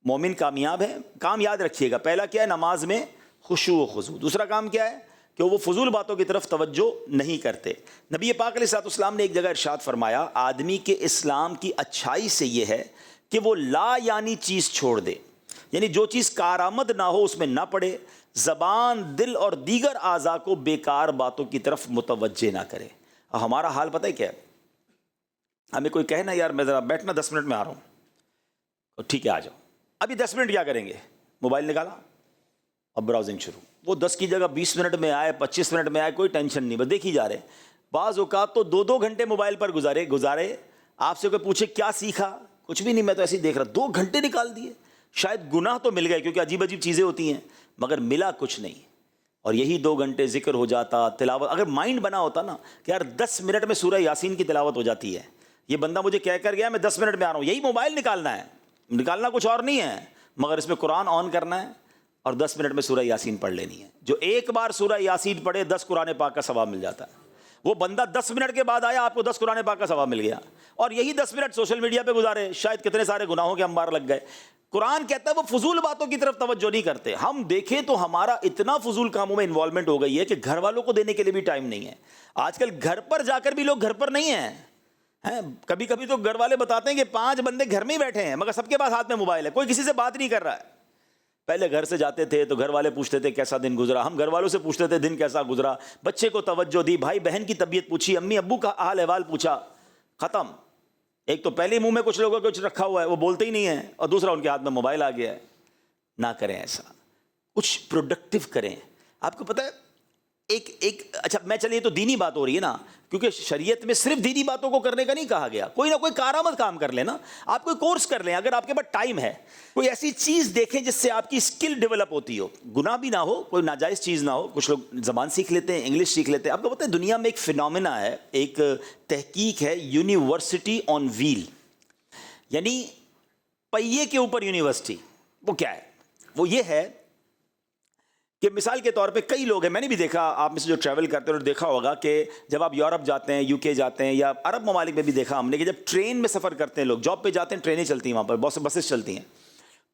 [SPEAKER 1] مومن کامیاب ہے، کام یاد رکھیے گا، پہلا کیا ہے؟ نماز میں خشوع و خضوع۔ دوسرا کام کیا ہے؟ کہ وہ فضول باتوں کی طرف توجہ نہیں کرتے۔ نبی پاک علیہ الصلوۃ والسلام نے ایک جگہ ارشاد فرمایا، آدمی کے اسلام کی اچھائی سے یہ ہے کہ وہ لا یعنی چیز چھوڑ دے، یعنی جو چیز کارآمد نہ ہو اس میں نہ پڑے، زبان، دل اور دیگر اعضاء کو بیکار باتوں کی طرف متوجہ نہ کرے۔ اور ہمارا حال پتہ ہے کیا ہے؟ ہمیں کوئی کہے نا یار میں ذرا بیٹھنا 10 منٹ میں آ رہا ہوں، ٹھیک ہے آ جاؤ۔ ابھی 10 منٹ کیا کریں گے؟ موبائل نکالا اب براؤزنگ شروع۔ وہ 10 کی جگہ 20 منٹ میں آئے، 25 منٹ میں آئے، کوئی ٹینشن نہیں، بس دیکھ ہی جا رہے۔ بعض اوقات تو 2 گھنٹے موبائل پر گزارے۔ آپ سے کوئی پوچھے کیا سیکھا؟ کچھ بھی نہیں، میں تو ایسے ہی دیکھ رہا۔ 2 گھنٹے نکال دیے۔ شاید گناہ تو مل گئے کیونکہ عجیب عجیب چیزیں ہوتی ہیں، مگر ملا کچھ نہیں۔ اور یہی 2 گھنٹے ذکر ہو جاتا، تلاوت۔ اگر مائنڈ بنا ہوتا نا کہ یار 10 منٹ میں سورہ یاسین کی تلاوت ہو جاتی ہے، یہ بندہ مجھے کہہ کر گیا میں 10 منٹ میں آ رہا ہوں، یہی موبائل نکالنا ہے، نکالنا کچھ اور نہیں ہے، مگر اس میں قرآن آن کرنا ہے اور 10 منٹ میں سورہ یاسین پڑھ لینی ہے۔ جو ایک بار سورہ یاسین پڑھے 10 قرآن پاک کا ثواب مل جاتا ہے۔ وہ بندہ 10 منٹ کے بعد آیا، آپ کو 10 قرآن پاک کا ثواب مل گیا، اور یہی 10 منٹ سوشل میڈیا پہ گزارے، شاید کتنے سارے گناہوں کے انبار لگ گئے۔ قرآن کہتا ہے وہ فضول باتوں کی طرف توجہ نہیں کرتے۔ ہم دیکھیں تو ہمارا اتنا فضول کاموں میں انوالومنٹ ہو گئی ہے کہ گھر والوں کو دینے کے لیے بھی ٹائم نہیں ہے۔ آج کل گھر پر جا کر بھی لوگ گھر پر نہیں ہیں۔ کبھی کبھی تو گھر والے بتاتے ہیں کہ 5 بندے گھر میں ہی بیٹھے ہیں مگر سب کے پاس ہاتھ میں موبائل ہے، کوئی کسی سے بات نہیں کر رہا ہے۔ پہلے گھر سے جاتے تھے تو گھر والے پوچھتے تھے کیسا دن گزرا، ہم گھر والوں سے پوچھتے تھے دن کیسا گزرا، بچے کو توجہ دی، بھائی بہن کی طبیعت پوچھی، امی ابو کا حال احوال پوچھا، ختم۔ ایک تو پہلے منہ میں کچھ لوگوں کو کچھ رکھا ہوا ہے، وہ بولتے ہی نہیں ہیں، اور دوسرا ان کے ہاتھ میں موبائل آ گیا ہے۔ نہ کریں ایسا، کچھ پروڈکٹیو کریں۔ آپ کو پتہ ہے اچھا میں چلیے تو دینی بات ہو رہی ہے نا، کیونکہ شریعت میں صرف دینی باتوں کو کرنے کا نہیں کہا گیا، کوئی نہ کوئی کارآمد کام کر لیں نا، آپ کوئی کورس کر لیں، اگر آپ کے پاس ٹائم ہے کوئی ایسی چیز دیکھیں جس سے آپ کی اسکل ڈیولپ ہوتی ہو، گناہ بھی نہ ہو، کوئی ناجائز چیز نہ ہو۔ کچھ لوگ زبان سیکھ لیتے ہیں، انگلش سیکھ لیتے ہیں۔ آپ کو پتہ ہے دنیا میں ایک فینومینا ہے، ایک تحقیق ہے، یونیورسٹی آن ویل، یعنی پہیے کے اوپر یونیورسٹی۔ وہ کیا ہے؟ وہ یہ ہے کہ مثال کے طور پہ کئی لوگ ہیں، میں نے بھی دیکھا، آپ میں سے جو ٹریول کرتے ہیں دیکھا ہوگا کہ جب آپ یورپ جاتے ہیں، یو کے جاتے ہیں، یا عرب ممالک میں بھی دیکھا ہم نے کہ جب ٹرین میں سفر کرتے ہیں لوگ، جاب پہ جاتے ہیں، ٹرینیں چلتی ہیں وہاں پر، بہت سے بسز چلتی ہیں،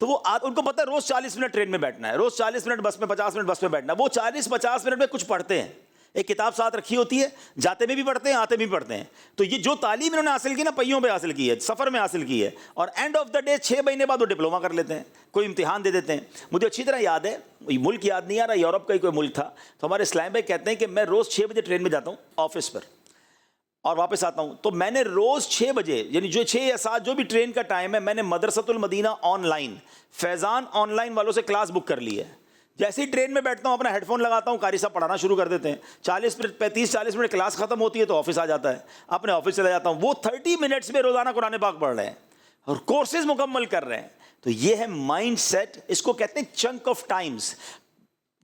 [SPEAKER 1] تو وہ ان کو پتہ ہے روز 40 منٹ ٹرین میں بیٹھنا ہے، روز 40 منٹ بس میں، 50 منٹ بس میں بیٹھنا ہے۔ وہ 40-50 منٹ میں کچھ پڑھتے ہیں، ایک کتاب ساتھ رکھی ہوتی ہے، جاتے میں بھی پڑھتے ہیں، آتے میں بھی پڑھتے ہیں۔ تو یہ جو تعلیم انہوں نے حاصل کی نا، پہیوں پہ حاصل کی ہے، سفر میں حاصل کی ہے، اور اینڈ آف دا ڈے 6 مہینے بعد وہ ڈپلوما کر لیتے ہیں، کوئی امتحان دے دیتے ہیں۔ مجھے اچھی طرح یاد ہے، ملک یاد نہیں آ رہا، یورپ کا ہی کوئی ملک تھا، تو ہمارے اسلام بھائی کہتے ہیں کہ میں روز 6 بجے ٹرین میں جاتا ہوں آفس پر اور واپس آتا ہوں، تو میں نے روز 6 بجے، یعنی جو 6 یا 7 جو بھی ٹرین کا ٹائم ہے، میں نے مدرسۃ المدینہ on line, Faizan on line والوں سے کلاس بک کر لی ہے۔ جیسے ہی ٹرین میں بیٹھتا ہوں، اپنا ہیڈ فون لگاتا ہوں، قاری صاحب پڑھانا شروع کر دیتے ہیں، 30-40 منٹ کلاس ختم ہوتی ہے تو آفس آ جاتا ہے، اپنے آفس چلا جاتا ہوں۔ وہ 30 منٹس میں روزانہ قرآن پاک پڑھ رہے ہیں اور کورسز مکمل کر رہے ہیں۔ تو یہ ہے مائنڈ سیٹ، اس کو کہتے ہیں چنک آف ٹائمز،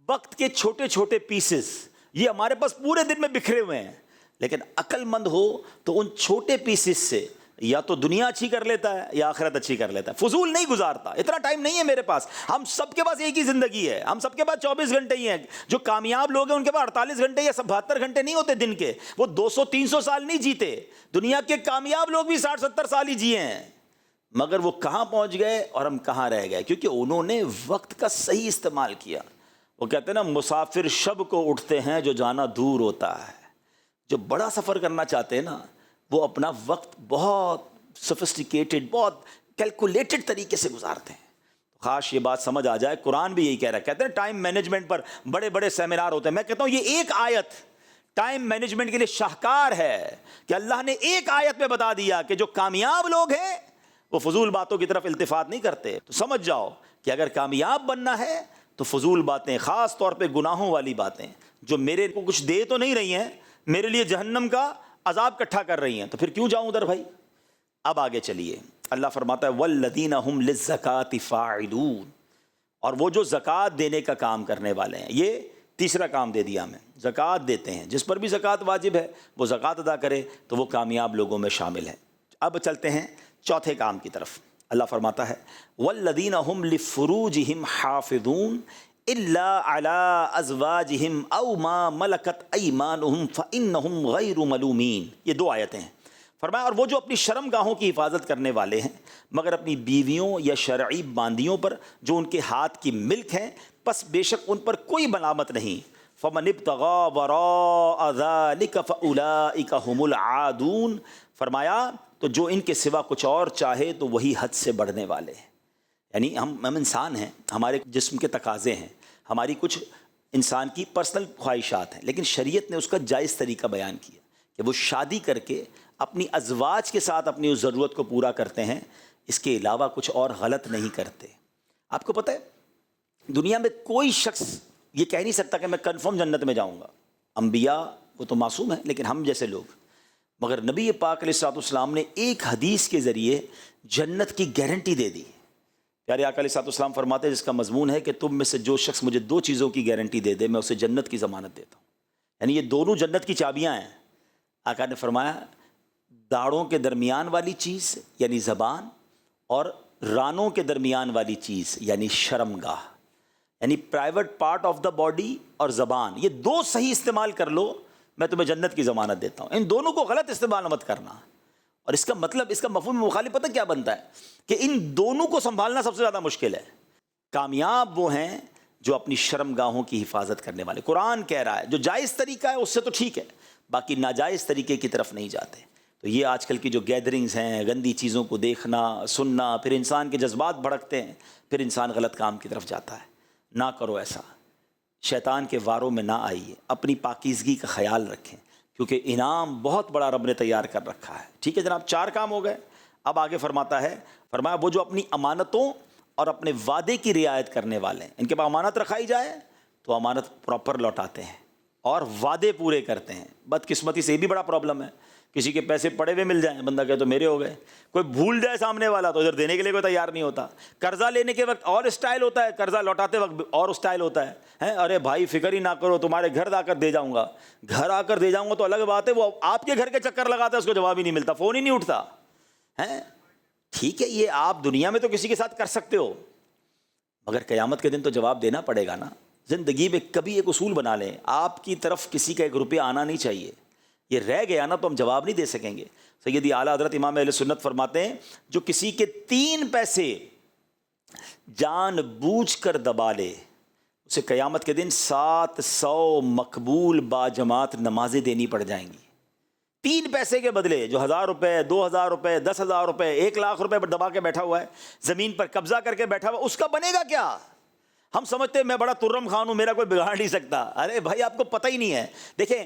[SPEAKER 1] وقت کے چھوٹے چھوٹے پیسز۔ یہ ہمارے پاس پورے دن میں بکھرے ہوئے ہیں، لیکن عقل مند ہو تو ان چھوٹے پیسز سے یا تو دنیا اچھی کر لیتا ہے یا آخرت اچھی کر لیتا ہے۔ فضول نہیں گزارتا، اتنا ٹائم نہیں ہے میرے پاس، ہم سب کے پاس ایک ہی زندگی ہے، ہم سب کے پاس 24 گھنٹے ہی ہیں۔ جو کامیاب لوگ ہیں ان کے پاس 48 گھنٹے یا 72 گھنٹے نہیں ہوتے دن کے، وہ 200-300 سال نہیں جیتے۔ دنیا کے کامیاب لوگ بھی 60-70 سال ہی جیے ہیں، مگر وہ کہاں پہنچ گئے اور ہم کہاں رہ گئے؟ کیونکہ انہوں نے وقت کا صحیح استعمال کیا۔ وہ کہتے ہیں نا، مسافر شب کو اٹھتے ہیں جو جانا دور ہوتا ہے۔ جو بڑا سفر کرنا چاہتے ہیں نا، وہ اپنا وقت بہت سفسٹیکیٹڈ، بہت کیلکولیٹڈ طریقے سے گزارتے ہیں۔ خاص یہ بات سمجھ آ جائے، قرآن بھی یہی کہہ رہا ہے، کہتے ہیں ٹائم مینجمنٹ پر بڑے بڑے سیمینار ہوتے ہیں۔ میں کہتا ہوں یہ ایک آیت ٹائم مینجمنٹ کے لیے شاہکار ہے کہ اللہ نے ایک آیت میں بتا دیا کہ جو کامیاب لوگ ہیں وہ فضول باتوں کی طرف التفات نہیں کرتے۔ تو سمجھ جاؤ کہ اگر کامیاب بننا ہے تو فضول باتیں، خاص طور پہ گناہوں والی باتیں جو میرے کو کچھ دے تو نہیں رہی ہیں، میرے لیے جہنم کا عذاب اکٹھا کر رہی ہیں، تو پھر کیوں جاؤں ادھر بھائی؟ اب آگے چلیے، اللہ فرماتا ہے والذین هم للزکاۃ فاعلون، اور وہ جو زکوٰۃ دینے کا کام کرنے والے ہیں۔ یہ تیسرا کام دے دیا ہمیں، زکوٰۃ دیتے ہیں۔ جس پر بھی زکوٰۃ واجب ہے وہ زکوٰۃ ادا کرے تو وہ کامیاب لوگوں میں شامل ہے۔ اب چلتے ہیں چوتھے کام کی طرف۔ اللہ فرماتا ہے والذین هم لفروجهم حافظون الا علی ازواجہم او ما ملکت ایمانہم فانہم غیر ملومین۔ یہ 2 آیتیں ہیں۔ فرمایا اور وہ جو اپنی شرم گاہوں کی حفاظت کرنے والے ہیں مگر اپنی بیویوں یا شرعی باندیوں پر جو ان کے ہاتھ کی ملک ہیں، پس بے شک ان پر کوئی ملامت نہیں۔ فمن ابتغى وراء ذلك فاولئک هم العادون۔ فرمایا تو جو ان کے سوا کچھ اور چاہے تو وہی حد سے بڑھنے والے ہیں۔ یعنی ہم انسان ہیں، ہمارے جسم کے تقاضے ہیں، ہماری کچھ انسان کی پرسنل خواہشات ہیں، لیکن شریعت نے اس کا جائز طریقہ بیان کیا کہ وہ شادی کر کے اپنی ازواج کے ساتھ اپنی اس ضرورت کو پورا کرتے ہیں، اس کے علاوہ کچھ اور غلط نہیں کرتے۔ آپ کو پتہ ہے دنیا میں کوئی شخص یہ کہہ نہیں سکتا کہ میں کنفرم جنت میں جاؤں گا۔ انبیاء وہ تو معصوم ہیں، لیکن ہم جیسے لوگ، مگر نبی پاک علیہ الصلوۃ والسلام نے ایک حدیث کے ذریعے جنت کی گارنٹی دے دی۔ پیارے آقا علیہ الصلوۃ والسلام فرماتے ہیں، جس کا مضمون ہے کہ تم میں سے جو شخص مجھے 2 چیزوں کی گارنٹی دے دے میں اسے جنت کی ضمانت دیتا ہوں۔ یعنی یہ دونوں جنت کی چابیاں ہیں۔ آقا نے فرمایا داڑھوں کے درمیان والی چیز یعنی زبان، اور رانوں کے درمیان والی چیز یعنی شرمگاہ، یعنی private part of the body اور زبان، یہ 2 صحیح استعمال کر لو میں تمہیں جنت کی ضمانت دیتا ہوں۔ ان دونوں کو غلط استعمال مت کرنا۔ اور اس کا مطلب، اس کا مفہوم مخالف پتہ کیا بنتا ہے کہ ان دونوں کو سنبھالنا سب سے زیادہ مشکل ہے۔ کامیاب وہ ہیں جو اپنی شرمگاہوں کی حفاظت کرنے والے۔ قرآن کہہ رہا ہے جو جائز طریقہ ہے اس سے تو ٹھیک ہے، باقی ناجائز طریقے کی طرف نہیں جاتے۔ تو یہ آج کل کی جو گیدرنگز ہیں، گندی چیزوں کو دیکھنا سننا، پھر انسان کے جذبات بھڑکتے ہیں، پھر انسان غلط کام کی طرف جاتا ہے۔ نہ کرو ایسا، شیطان کے واروں میں نہ آئیے، اپنی پاکیزگی کا خیال رکھیں، کیونکہ انعام بہت بڑا رب نے تیار کر رکھا ہے۔ ٹھیک ہے جناب، 4 کام ہو گئے۔ اب آگے فرماتا ہے، فرمایا وہ جو اپنی امانتوں اور اپنے وعدے کی رعایت کرنے والے ہیں، ان کے پاس امانت رکھائی جائے تو امانت پراپر لوٹاتے ہیں اور وعدے پورے کرتے ہیں۔ بدقسمتی سے یہ بھی بڑا پرابلم ہے، کسی کے پیسے پڑے ہوئے مل جائیں، بندہ کہے تو میرے ہو گئے، کوئی بھول جائے سامنے والا تو ادھر دینے کے لیے کوئی تیار نہیں ہوتا، قرضہ لینے کے وقت اور اسٹائل ہوتا ہے، قرضہ لوٹاتے وقت اور اسٹائل ہوتا ہے، ارے بھائی فکر ہی نہ کرو، تمہارے گھر آ کر دے جاؤں گا، گھر آ کر دے جاؤں گا تو الگ بات ہے، وہ آپ کے گھر کے چکر لگاتا ہے، اس کو جواب ہی نہیں ملتا، فون ہی نہیں اٹھتا ہے۔ ٹھیک ہے، یہ آپ دنیا میں تو کسی کے ساتھ کر سکتے ہو، مگر قیامت کے دن تو جواب دینا پڑے گا نا۔ زندگی میں کبھی ایک اصول بنا لیں، آپ کی طرف کسی کا 1 روپیہ آنا نہیں چاہیے، یہ رہ گیا نا تو ہم جواب نہیں دے سکیں گے۔ سیدی اعلیٰ حضرت امام اہل سنت فرماتے ہیں، جو کسی کے 3 پیسے جان بوجھ کر دبا لے، اسے قیامت کے دن 700 مقبول باجماعت نمازیں دینی پڑ جائیں گی۔ 3 پیسے کے بدلے جو 1000 روپے، 2000 روپے، 10,000 روپے، 1,00,000 روپے دبا کے بیٹھا ہوا ہے، زمین پر قبضہ کر کے بیٹھا ہوا، اس کا بنے گا کیا؟ ہم سمجھتے ہیں میں بڑا ترم خان ہوں، میرا کوئی بگاڑ نہیں سکتا۔ ارے بھائی آپ کو پتہ ہی نہیں ہے۔ دیکھیں،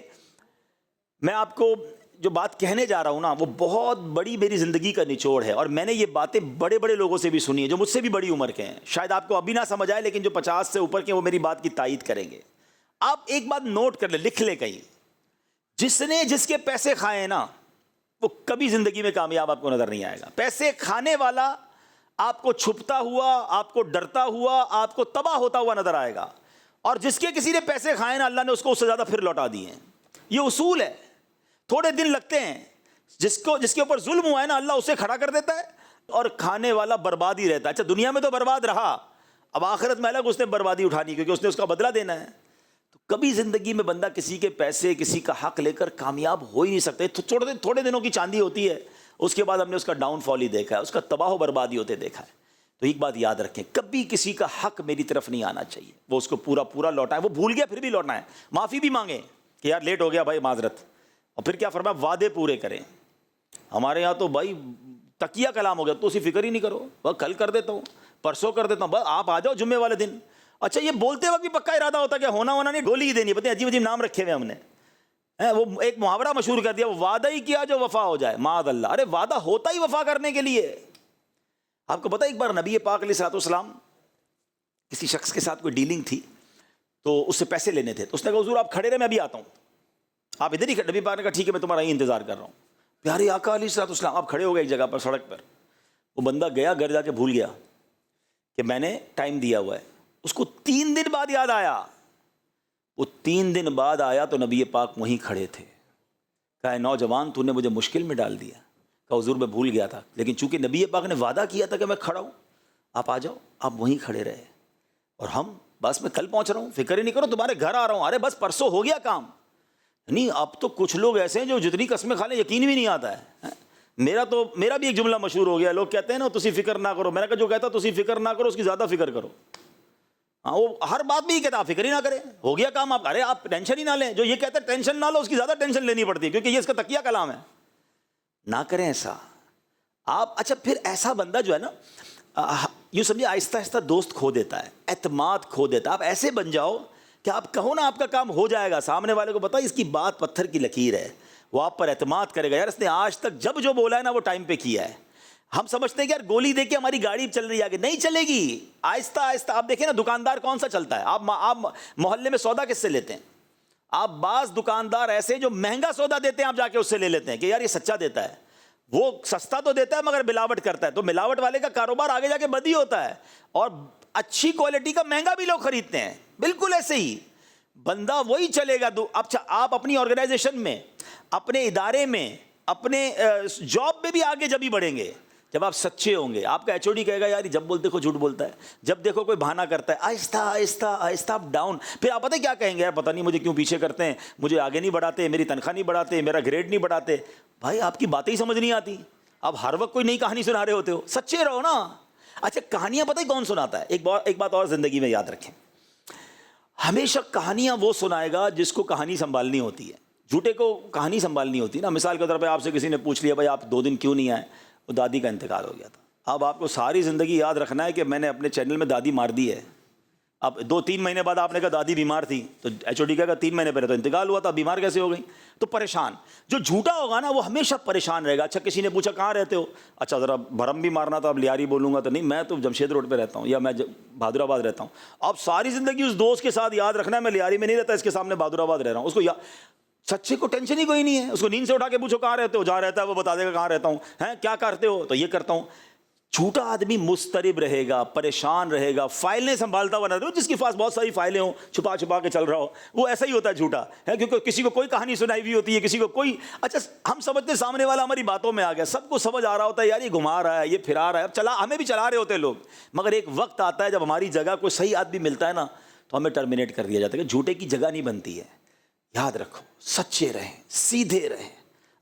[SPEAKER 1] میں آپ کو جو بات کہنے جا رہا ہوں نا، وہ بہت بڑی میری زندگی کا نچوڑ ہے، اور میں نے یہ باتیں بڑے بڑے لوگوں سے بھی سنی ہیں جو مجھ سے بھی بڑی عمر کے ہیں۔ شاید آپ کو ابھی نہ سمجھ آئے، لیکن جو 50 سے اوپر کے وہ میری بات کی تائید کریں گے۔ آپ ایک بات نوٹ کر لیں، لکھ لیں کہیں، جس نے جس کے پیسے کھائے نا، وہ کبھی زندگی میں کامیاب آپ کو نظر نہیں آئے گا۔ پیسے کھانے والا آپ کو چھپتا ہوا، آپ کو ڈرتا ہوا، آپ کو تباہ ہوتا ہوا نظر آئے گا، اور جس کے کسی نے پیسے کھائے نا، اللہ نے اس کو اس سے زیادہ پھر لوٹا دیے ہیں۔ یہ اصول ہے، تھوڑے دن لگتے ہیں، جس کے اوپر ظلم ہوا ہے نا، اللہ اسے کھڑا کر دیتا ہے، اور کھانے والا برباد ہی رہتا ہے۔ اچھا دنیا میں تو برباد رہا، اب آخرت میں الگ اس نے بربادی اٹھانی، کیونکہ اس نے اس کا بدلہ دینا ہے۔ تو کبھی زندگی میں بندہ کسی کے پیسے، کسی کا حق لے کر کامیاب ہو ہی نہیں سکتے۔ تھوڑے دنوں کی چاندی ہوتی ہے، اس کے بعد ہم نے اس کا ڈاؤن فال ہی دیکھا ہے، اس کا تباہ و بربادی ہوتے دیکھا ہے۔ تو ایک بات یاد رکھیں، کبھی کسی کا حق میری طرف نہیں آنا چاہیے، وہ اس کو پورا لوٹائیں، وہ بھول گیا پھر بھی لوٹنا ہے، معافی بھی مانگیں کہ یار لیٹ ہو گیا بھائی، معذرت، اور پھر کیا فرمایا، وعدے پورے کریں۔ ہمارے یہاں تو بھائی تکیہ کلام ہو گیا، تو اسی فکر ہی نہیں کرو، بس کل کر دیتا ہوں، پرسوں کر دیتا ہوں، بس آپ آ جاؤ جمعے والے دن۔ اچھا یہ بولتے وقت بھی پکا ارادہ ہوتا ہے کہ ہونا نہیں، ڈولی ہی دینی ہے، پتہ ہے عجیب عجیب نام رکھے ہوئے ہم نے۔ وہ ایک محاورہ مشہور کر دیا، وہ وعدہ ہی کیا جو وفا ہو جائے، معاذ اللہ۔ ارے وعدہ ہوتا ہی وفا کرنے کے لیے۔ آپ کو پتہ ایک بار نبی پاک علیہ الصلوۃ والسلام کسی شخص کے ساتھ کوئی ڈیلنگ تھی، تو اس سے پیسے لینے تھے، تو اس نے کہا حضور آپ کھڑے رہے، میں ابھی آتا ہوں، آپ ادھر ہی۔ نبی پاک نے کہا ٹھیک ہے، میں تمہارا ہی انتظار کر رہا ہوں۔ پیارے آقا علیہ الصلوۃ والسلام آپ کھڑے ہو گئے ایک جگہ پر، سڑک پر۔ وہ بندہ گیا، گھر جا کے بھول گیا کہ میں نے ٹائم دیا ہوا ہے۔ اس کو 3 دن بعد یاد آیا، وہ 3 دن بعد آیا تو نبی پاک وہیں کھڑے تھے۔ کہا نوجوان تو نے مجھے مشکل میں ڈال دیا۔ کہا حضور میں بھول گیا تھا، لیکن چونکہ نبی پاک نے وعدہ کیا تھا کہ میں کھڑا ہوں، آپ آ جاؤ۔ آپ وہیں کھڑے رہے، اور ہم بس میں کل پہنچ رہا ہوں، فکر ہی نہیں کرو، تمہارے گھر آ رہا ہوں۔ ارے بس پرسوں ہو گیا کام۔ نہیں، اب تو کچھ لوگ ایسے ہیں جو جتنی قسمیں کھا لیں یقین بھی نہیں آتا ہے۔ میرا بھی ایک جملہ مشہور ہو گیا، لوگ کہتے ہیں نا تسی فکر نہ کرو، میں نے کہا جو کہتا تسی فکر نہ کرو اس کی زیادہ فکر کرو۔ ہاں، وہ ہر بات میں یہ کہتا آپ فکر ہی نہ کریں، ہو گیا کام، آپ ارے آپ ٹینشن ہی نہ لیں۔ جو یہ کہتا ہے ٹینشن نہ لو، اس کی زیادہ ٹینشن لینی پڑتی ہے، کیونکہ یہ اس کا تکیہ کلام ہے۔ نہ کریں ایسا آپ۔ اچھا پھر ایسا بندہ جو ہے نا، یوں سمجھے آہستہ آہستہ دوست کھو دیتا ہے، اعتماد کھو دیتا ہے۔ آپ ایسے بن جاؤ کہ آپ کہو نا آپ کا کام ہو جائے گا، سامنے والے کو پتا اس کی بات پتھر کی لکیر ہے، وہ آپ پر اعتماد کرے گا، یار اس نے آج تک جب جو بولا ہے نا وہ ٹائم پہ کیا ہے۔ ہم سمجھتے ہیں کہ یار گولی دے کے ہماری گاڑی چل رہی ہے آگے، نہیں چلے گی، آہستہ آہستہ۔ آپ دیکھیں نا دکاندار کون سا چلتا ہے، آپ محلے میں سودا کس سے لیتے ہیں؟ آپ بعض دکاندار ایسے جو مہنگا سودا دیتے ہیں، آپ جا کے اس سے لے لیتے ہیں کہ یار یہ سچا دیتا ہے، وہ سستا تو دیتا ہے مگر ملاوٹ کرتا ہے، تو ملاوٹ والے کا کاروبار آگے جا کے بد ہی ہوتا ہے، اور اچھی کوالٹی کا مہنگا بھی لوگ خریدتے ہیں۔ بالکل ایسے ہی بندہ وہی چلے گا۔ اچھا آپ اپنی آرگنائزیشن میں، اپنے ادارے میں، اپنے جاب میں بھی آگے جب ہی بڑھیں گے جب آپ سچے ہوں گے۔ آپ کا ایچ او ڈی کہے گا یار جب بولتے دیکھو جھوٹ بولتا ہے، جب دیکھو کوئی بہانہ کرتا ہے، آہستہ آہستہ آہستہ آپ ڈاؤن۔ پھر آپ پتہ کیا کہیں گے، یار پتہ نہیں مجھے کیوں پیچھے کرتے ہیں، مجھے آگے نہیں بڑھاتے، میری تنخواہ نہیں بڑھاتے، میرا گریڈ نہیں بڑھاتے۔ بھائی آپ کی باتیں ہی سمجھ نہیں آتی، آپ ہر وقت کوئی نئی کہانی سنا رہے ہوتے ہو، سچے رہو نا۔ اچھا کہانیاں پتہ ہی کون سناتا ہے؟ ایک بات اور زندگی میں یاد رکھیں، ہمیشہ کہانیاں وہ سنائے گا جس کو کہانی سنبھالنی ہوتی ہے، جھوٹے کو کہانی سنبھالنی ہوتی ہے نا۔ مثال کے طور پہ آپ سے کسی نے پوچھ لیا بھائی آپ 2 دن کیوں نہیں آئے، وہ دادی کا انتقال ہو گیا تھا۔ اب آپ کو ساری زندگی یاد رکھنا ہے کہ میں نے اپنے چینل میں دادی مار دی ہے، اب 2-3 مہینے بعد آپ نے کہا دادی بیمار تھی تو HOD کہا 3 مہینے پہلے تو انتقال ہوا تھا، بیمار کیسے ہو گئی؟ تو پریشان. جو جھوٹا ہوگا نا وہ ہمیشہ پریشان رہے گا. اچھا کسی نے پوچھا کہاں رہتے ہو؟ اچھا ذرا بھرم بھی مارنا تھا، اب لیاری بولوں گا تو نہیں، میں تو جمشید روڈ پہ رہتا ہوں یا میں بہادر آباد رہتا ہوں. اب ساری زندگی اس دوست کے ساتھ یاد رکھنا ہے میں لیاری میں نہیں رہتا، اس کے سامنے بہادر آباد رہ رہا ہوں. اس کو سچے کو ٹینشن ہی کوئی نہیں ہے. اس کو نیند سے اٹھا کے پوچھو کہاں رہتے ہو، جہاں رہتا ہے وہ بتا دے گا کہاں رہتا ہوں. ہیں کیا کرتے ہو تو یہ کرتا ہوں. جھوٹا آدمی مضطرب رہے گا، پریشان رہے گا، فائلیں سنبھالتا ہوا نہ رہے. جس کے پاس بہت ساری فائلیں ہوں، چھپا چھپا کے چل رہا ہو، وہ ایسا ہی ہوتا ہے جھوٹا ہے. کیونکہ کسی کو کوئی کہانی سنائی ہوئی ہوتی ہے، کسی کو کوئی اچھا ہم سمجھتے سامنے والا ہماری باتوں میں آ گیا، سب کو سمجھ آ رہا ہوتا ہے یار یہ گھما رہا ہے، یہ پھرا رہا ہے. اب چلا ہمیں بھی چلا رہے ہوتے ہیں لوگ، مگر ایک وقت آتا ہے جب ہماری جگہ کوئی صحیح آدمی ملتا ہے نا تو ہمیں ٹرمینیٹ کر دیا جاتا ہے کہ جھوٹے کی جگہ نہیں بنتی ہے. یاد رکھو، سچے رہیں، سیدھے رہیں،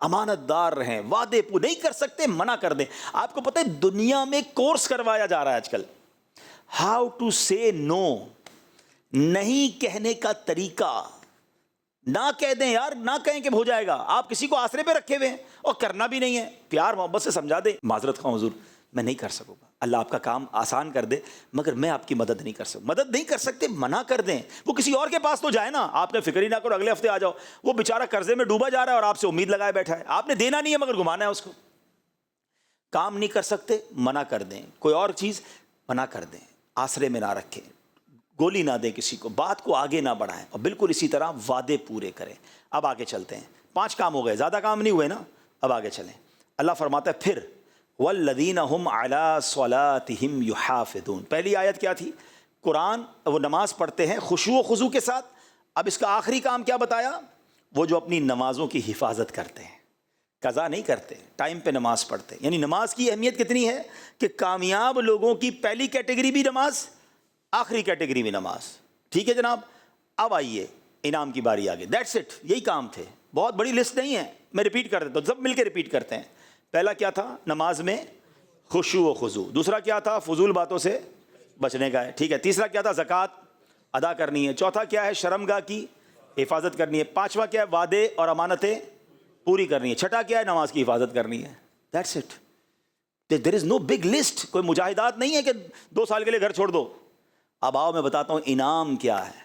[SPEAKER 1] امانت دار رہیں، وعدے پورے نہیں کر سکتے منع کر دیں. آپ کو پتہ ہے دنیا میں کورس کروایا جا رہا ہے آج کل، ہاؤ ٹو سے نو، نہیں کہنے کا طریقہ. نہ کہہ دیں یار، نہ کہیں کہ ہو جائے گا. آپ کسی کو آسرے پہ رکھے ہوئے ہیں اور کرنا بھی نہیں ہے، پیار محبت سے سمجھا دیں معذرت خواہ حضور میں نہیں کر سکوں گا، اللہ آپ کا کام آسان کر دے مگر میں آپ کی مدد نہیں کر سکوں. مدد نہیں کر سکتے منع کر دیں. وہ کسی اور کے پاس تو جائے نا، آپ نے فکر ہی نہ کرو اگلے ہفتے آ جاؤ. وہ بیچارہ قرضے میں ڈوبا جا رہا ہے اور آپ سے امید لگائے بیٹھا ہے، آپ نے دینا نہیں ہے مگر گھمانا ہے اس کو. کام نہیں کر سکتے منع کر دیں، کوئی اور چیز منع کر دیں، آسرے میں نہ رکھیں، گولی نہ دیں کسی کو، بات کو آگے نہ بڑھائیں. اور بالکل اسی طرح وعدے پورے کریں. اب آگے چلتے ہیں، 5 کام ہو گئے، زیادہ کام نہیں ہوئے نا. اب آگے چلیں. اللہ فرماتا ہے پھر والذین هم علی صلاتہم یحافظون. پہلی آیت کیا تھی؟ قرآن وہ نماز پڑھتے ہیں خشوع و خضوع کے ساتھ. اب اس کا آخری کام کیا بتایا؟ وہ جو اپنی نمازوں کی حفاظت کرتے ہیں، قضا نہیں کرتے، ٹائم پہ نماز پڑھتے ہیں. یعنی نماز کی اہمیت کتنی ہے کہ کامیاب لوگوں کی پہلی کیٹیگری بھی نماز، آخری کیٹیگری بھی نماز. ٹھیک ہے جناب. اب آئیے انعام کی باری آگے. دیٹس اٹ، یہی کام تھے. بہت بڑی لسٹ نہیں ہے، میں ریپیٹ کر دیتا ہوں، سب مل کے ریپیٹ کرتے ہیں. پہلا کیا تھا؟ نماز میں خشوع و خضوع. دوسرا کیا تھا؟ فضول باتوں سے بچنے کا ہے. ٹھیک ہے. تیسرا کیا تھا؟ زکوٰۃ ادا کرنی ہے. چوتھا کیا ہے؟ شرمگاہ کی حفاظت کرنی ہے. پانچواں کیا ہے؟ وعدے اور امانتیں پوری کرنی ہے. چھٹا کیا ہے؟ نماز کی حفاظت کرنی ہے. That's it. There is no big list. کوئی مجاہدات نہیں ہے کہ 2 سال کے لیے گھر چھوڑ دو. اب آؤ میں بتاتا ہوں انعام کیا ہے،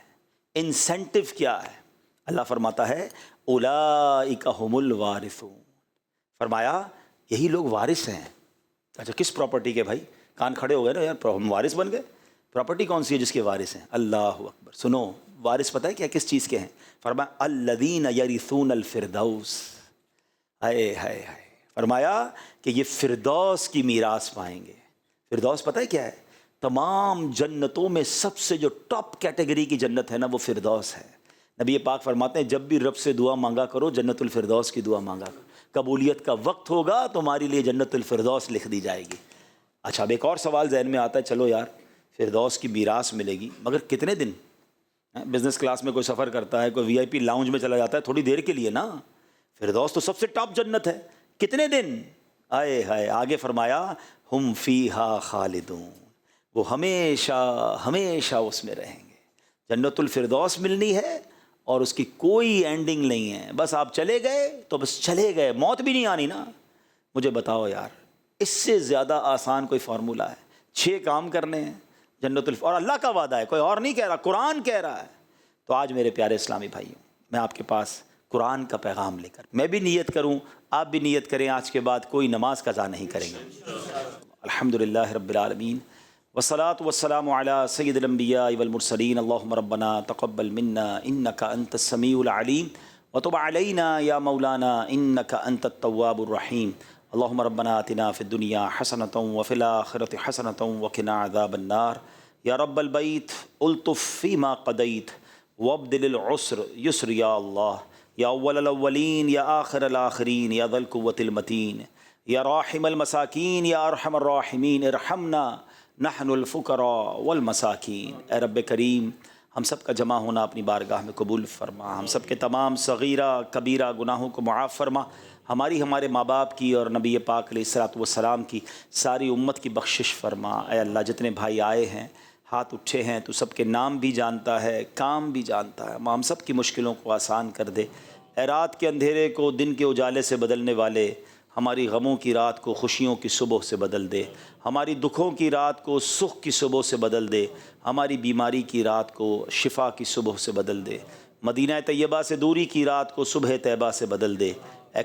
[SPEAKER 1] انسینٹو کیا ہے. اللہ فرماتا ہے اولئک ھم الوارثون. فرمایا یہی لوگ وارث ہیں. اچھا کس پراپرٹی کے بھائی؟ کان کھڑے ہو گئے نا یار، ہم وارث بن گئے. پراپرٹی کون سی ہے جس کے وارث ہیں؟ اللہ اکبر. سنو وارث پتہ ہے کیا کس چیز کے ہیں؟ فرمایا الذین یرثون الفردوس. ہائے ہائے ہائے. فرمایا کہ یہ فردوس کی میراث پائیں گے. فردوس پتہ ہے کیا ہے؟ تمام جنتوں میں سب سے جو ٹاپ کیٹیگری کی جنت ہے نا وہ فردوس ہے. نبی پاک فرماتے ہیں جب بھی رب سے دعا مانگا کرو جنت الفردوس کی دعا مانگا کرو. قبولیت کا وقت ہوگا تمہارے لیے جنت الفردوس لکھ دی جائے گی. اچھا اب ایک اور سوال ذہن میں آتا ہے، چلو یار فردوس کی میراث ملے گی مگر کتنے دن؟ بزنس کلاس میں کوئی سفر کرتا ہے، کوئی VIP لاؤنج میں چلا جاتا ہے، تھوڑی دیر کے لیے نا. فردوس تو سب سے ٹاپ جنت ہے. کتنے دن؟ آئے ہائے. آگے فرمایا ہم فیہا خالدون. وہ ہمیشہ ہمیشہ اس میں رہیں گے. جنت الفردوس ملنی ہے اور اس کی کوئی اینڈنگ نہیں ہے. بس آپ چلے گئے تو بس چلے گئے، موت بھی نہیں آنی نا. مجھے بتاؤ یار اس سے زیادہ آسان کوئی فارمولہ ہے؟ 6 کام کرنے ہیں جنت اور اللہ کا وعدہ ہے، کوئی اور نہیں کہہ رہا، قرآن کہہ رہا ہے. تو آج میرے پیارے اسلامی بھائیوں میں آپ کے پاس قرآن کا پیغام لے کر میں بھی نیت کروں، آپ بھی نیت کریں، آج کے بعد کوئی نماز قضا نہیں کریں گے. الحمدللہ رب العالمین والصلاة والسلام على سید الانبیاء والمرسلین. اللہم ربنا تقبل منا انک انت السمیع العلیم وتب علینا یا مولانا انک انت التواب الرحیم. اللہم ربنا آتنا فی الدنیا حسنة وفی الآخرة حسنة وقنا عذاب النار. یا رب البیت الطف فیما قضیت وابدل العسر یسر یا اللہ. یا اول الاولین یا آخر الآخرین یا ذا القوة المتین یا راحم المساکین یا ارحم الراحمین ارحمنا نحن الفقراء والمساکین. اے رب کریم ہم سب کا جمع ہونا اپنی بارگاہ میں قبول فرما. ہم سب کے تمام صغیرہ کبیرہ گناہوں کو معاف فرما. ہماری ہمارے ماں باپ کی اور نبی پاک علیہ الصلوۃ والسلام کی ساری امت کی بخشش فرما. اے اللہ جتنے بھائی آئے ہیں ہاتھ اٹھے ہیں تو سب کے نام بھی جانتا ہے، کام بھی جانتا ہے. ہم سب کی مشکلوں کو آسان کر دے. اے رات کے اندھیرے کو دن کے اجالے سے بدلنے والے ہماری غموں کی رات کو خوشیوں کی صبح سے بدل دے، ہماری دکھوں کی رات کو سکھ کی صبح سے بدل دے، ہماری بیماری کی رات کو شفا کی صبح سے بدل دے، مدینہ طیبہ سے دوری کی رات کو صبح طیبہ سے بدل دے۔ اے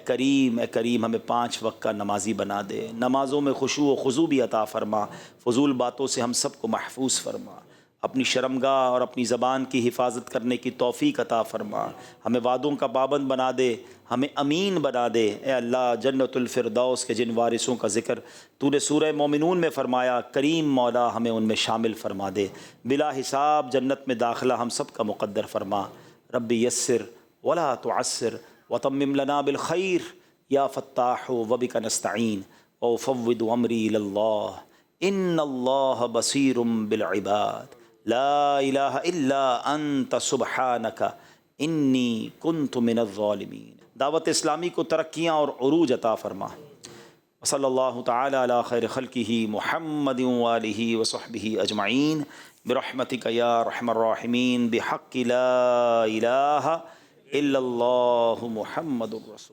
[SPEAKER 1] کریم ہمیں 5 وقت کا نمازی بنا دے، نمازوں میں خشوع و خضوع بھی عطا فرما، فضول باتوں سے ہم سب کو محفوظ فرما، اپنی شرمگاہ اور اپنی زبان کی حفاظت کرنے کی توفیق عطا فرما، ہمیں وعدوں کا پابند بنا دے، ہمیں امین بنا دے۔ اے اللہ، جنت الفردوس کے جن وارثوں کا ذکر تو نے سورہ مومنون میں فرمایا، کریم مولا ہمیں ان میں شامل فرما دے، بلا حساب جنت میں داخلہ ہم سب کا مقدر فرما۔ رب یسر ولا تعسر وتمم لنا بالخیر یا فتاح وبک نستعین وافوض امری الی اللہ ان اللہ بصیر بالعباد لا الہ الا انت سبحانک انی کنت من الظالمین۔ دعوت اسلامی کو ترقیاں اور عروج عطا فرما۔ صلی اللہ تعالی علی خیر خلقہ محمد وآلہ وصحبہ اجمعین برحمتک یا ارحم الراحمین بحق لا الہ الا اللہ محمد الرسول۔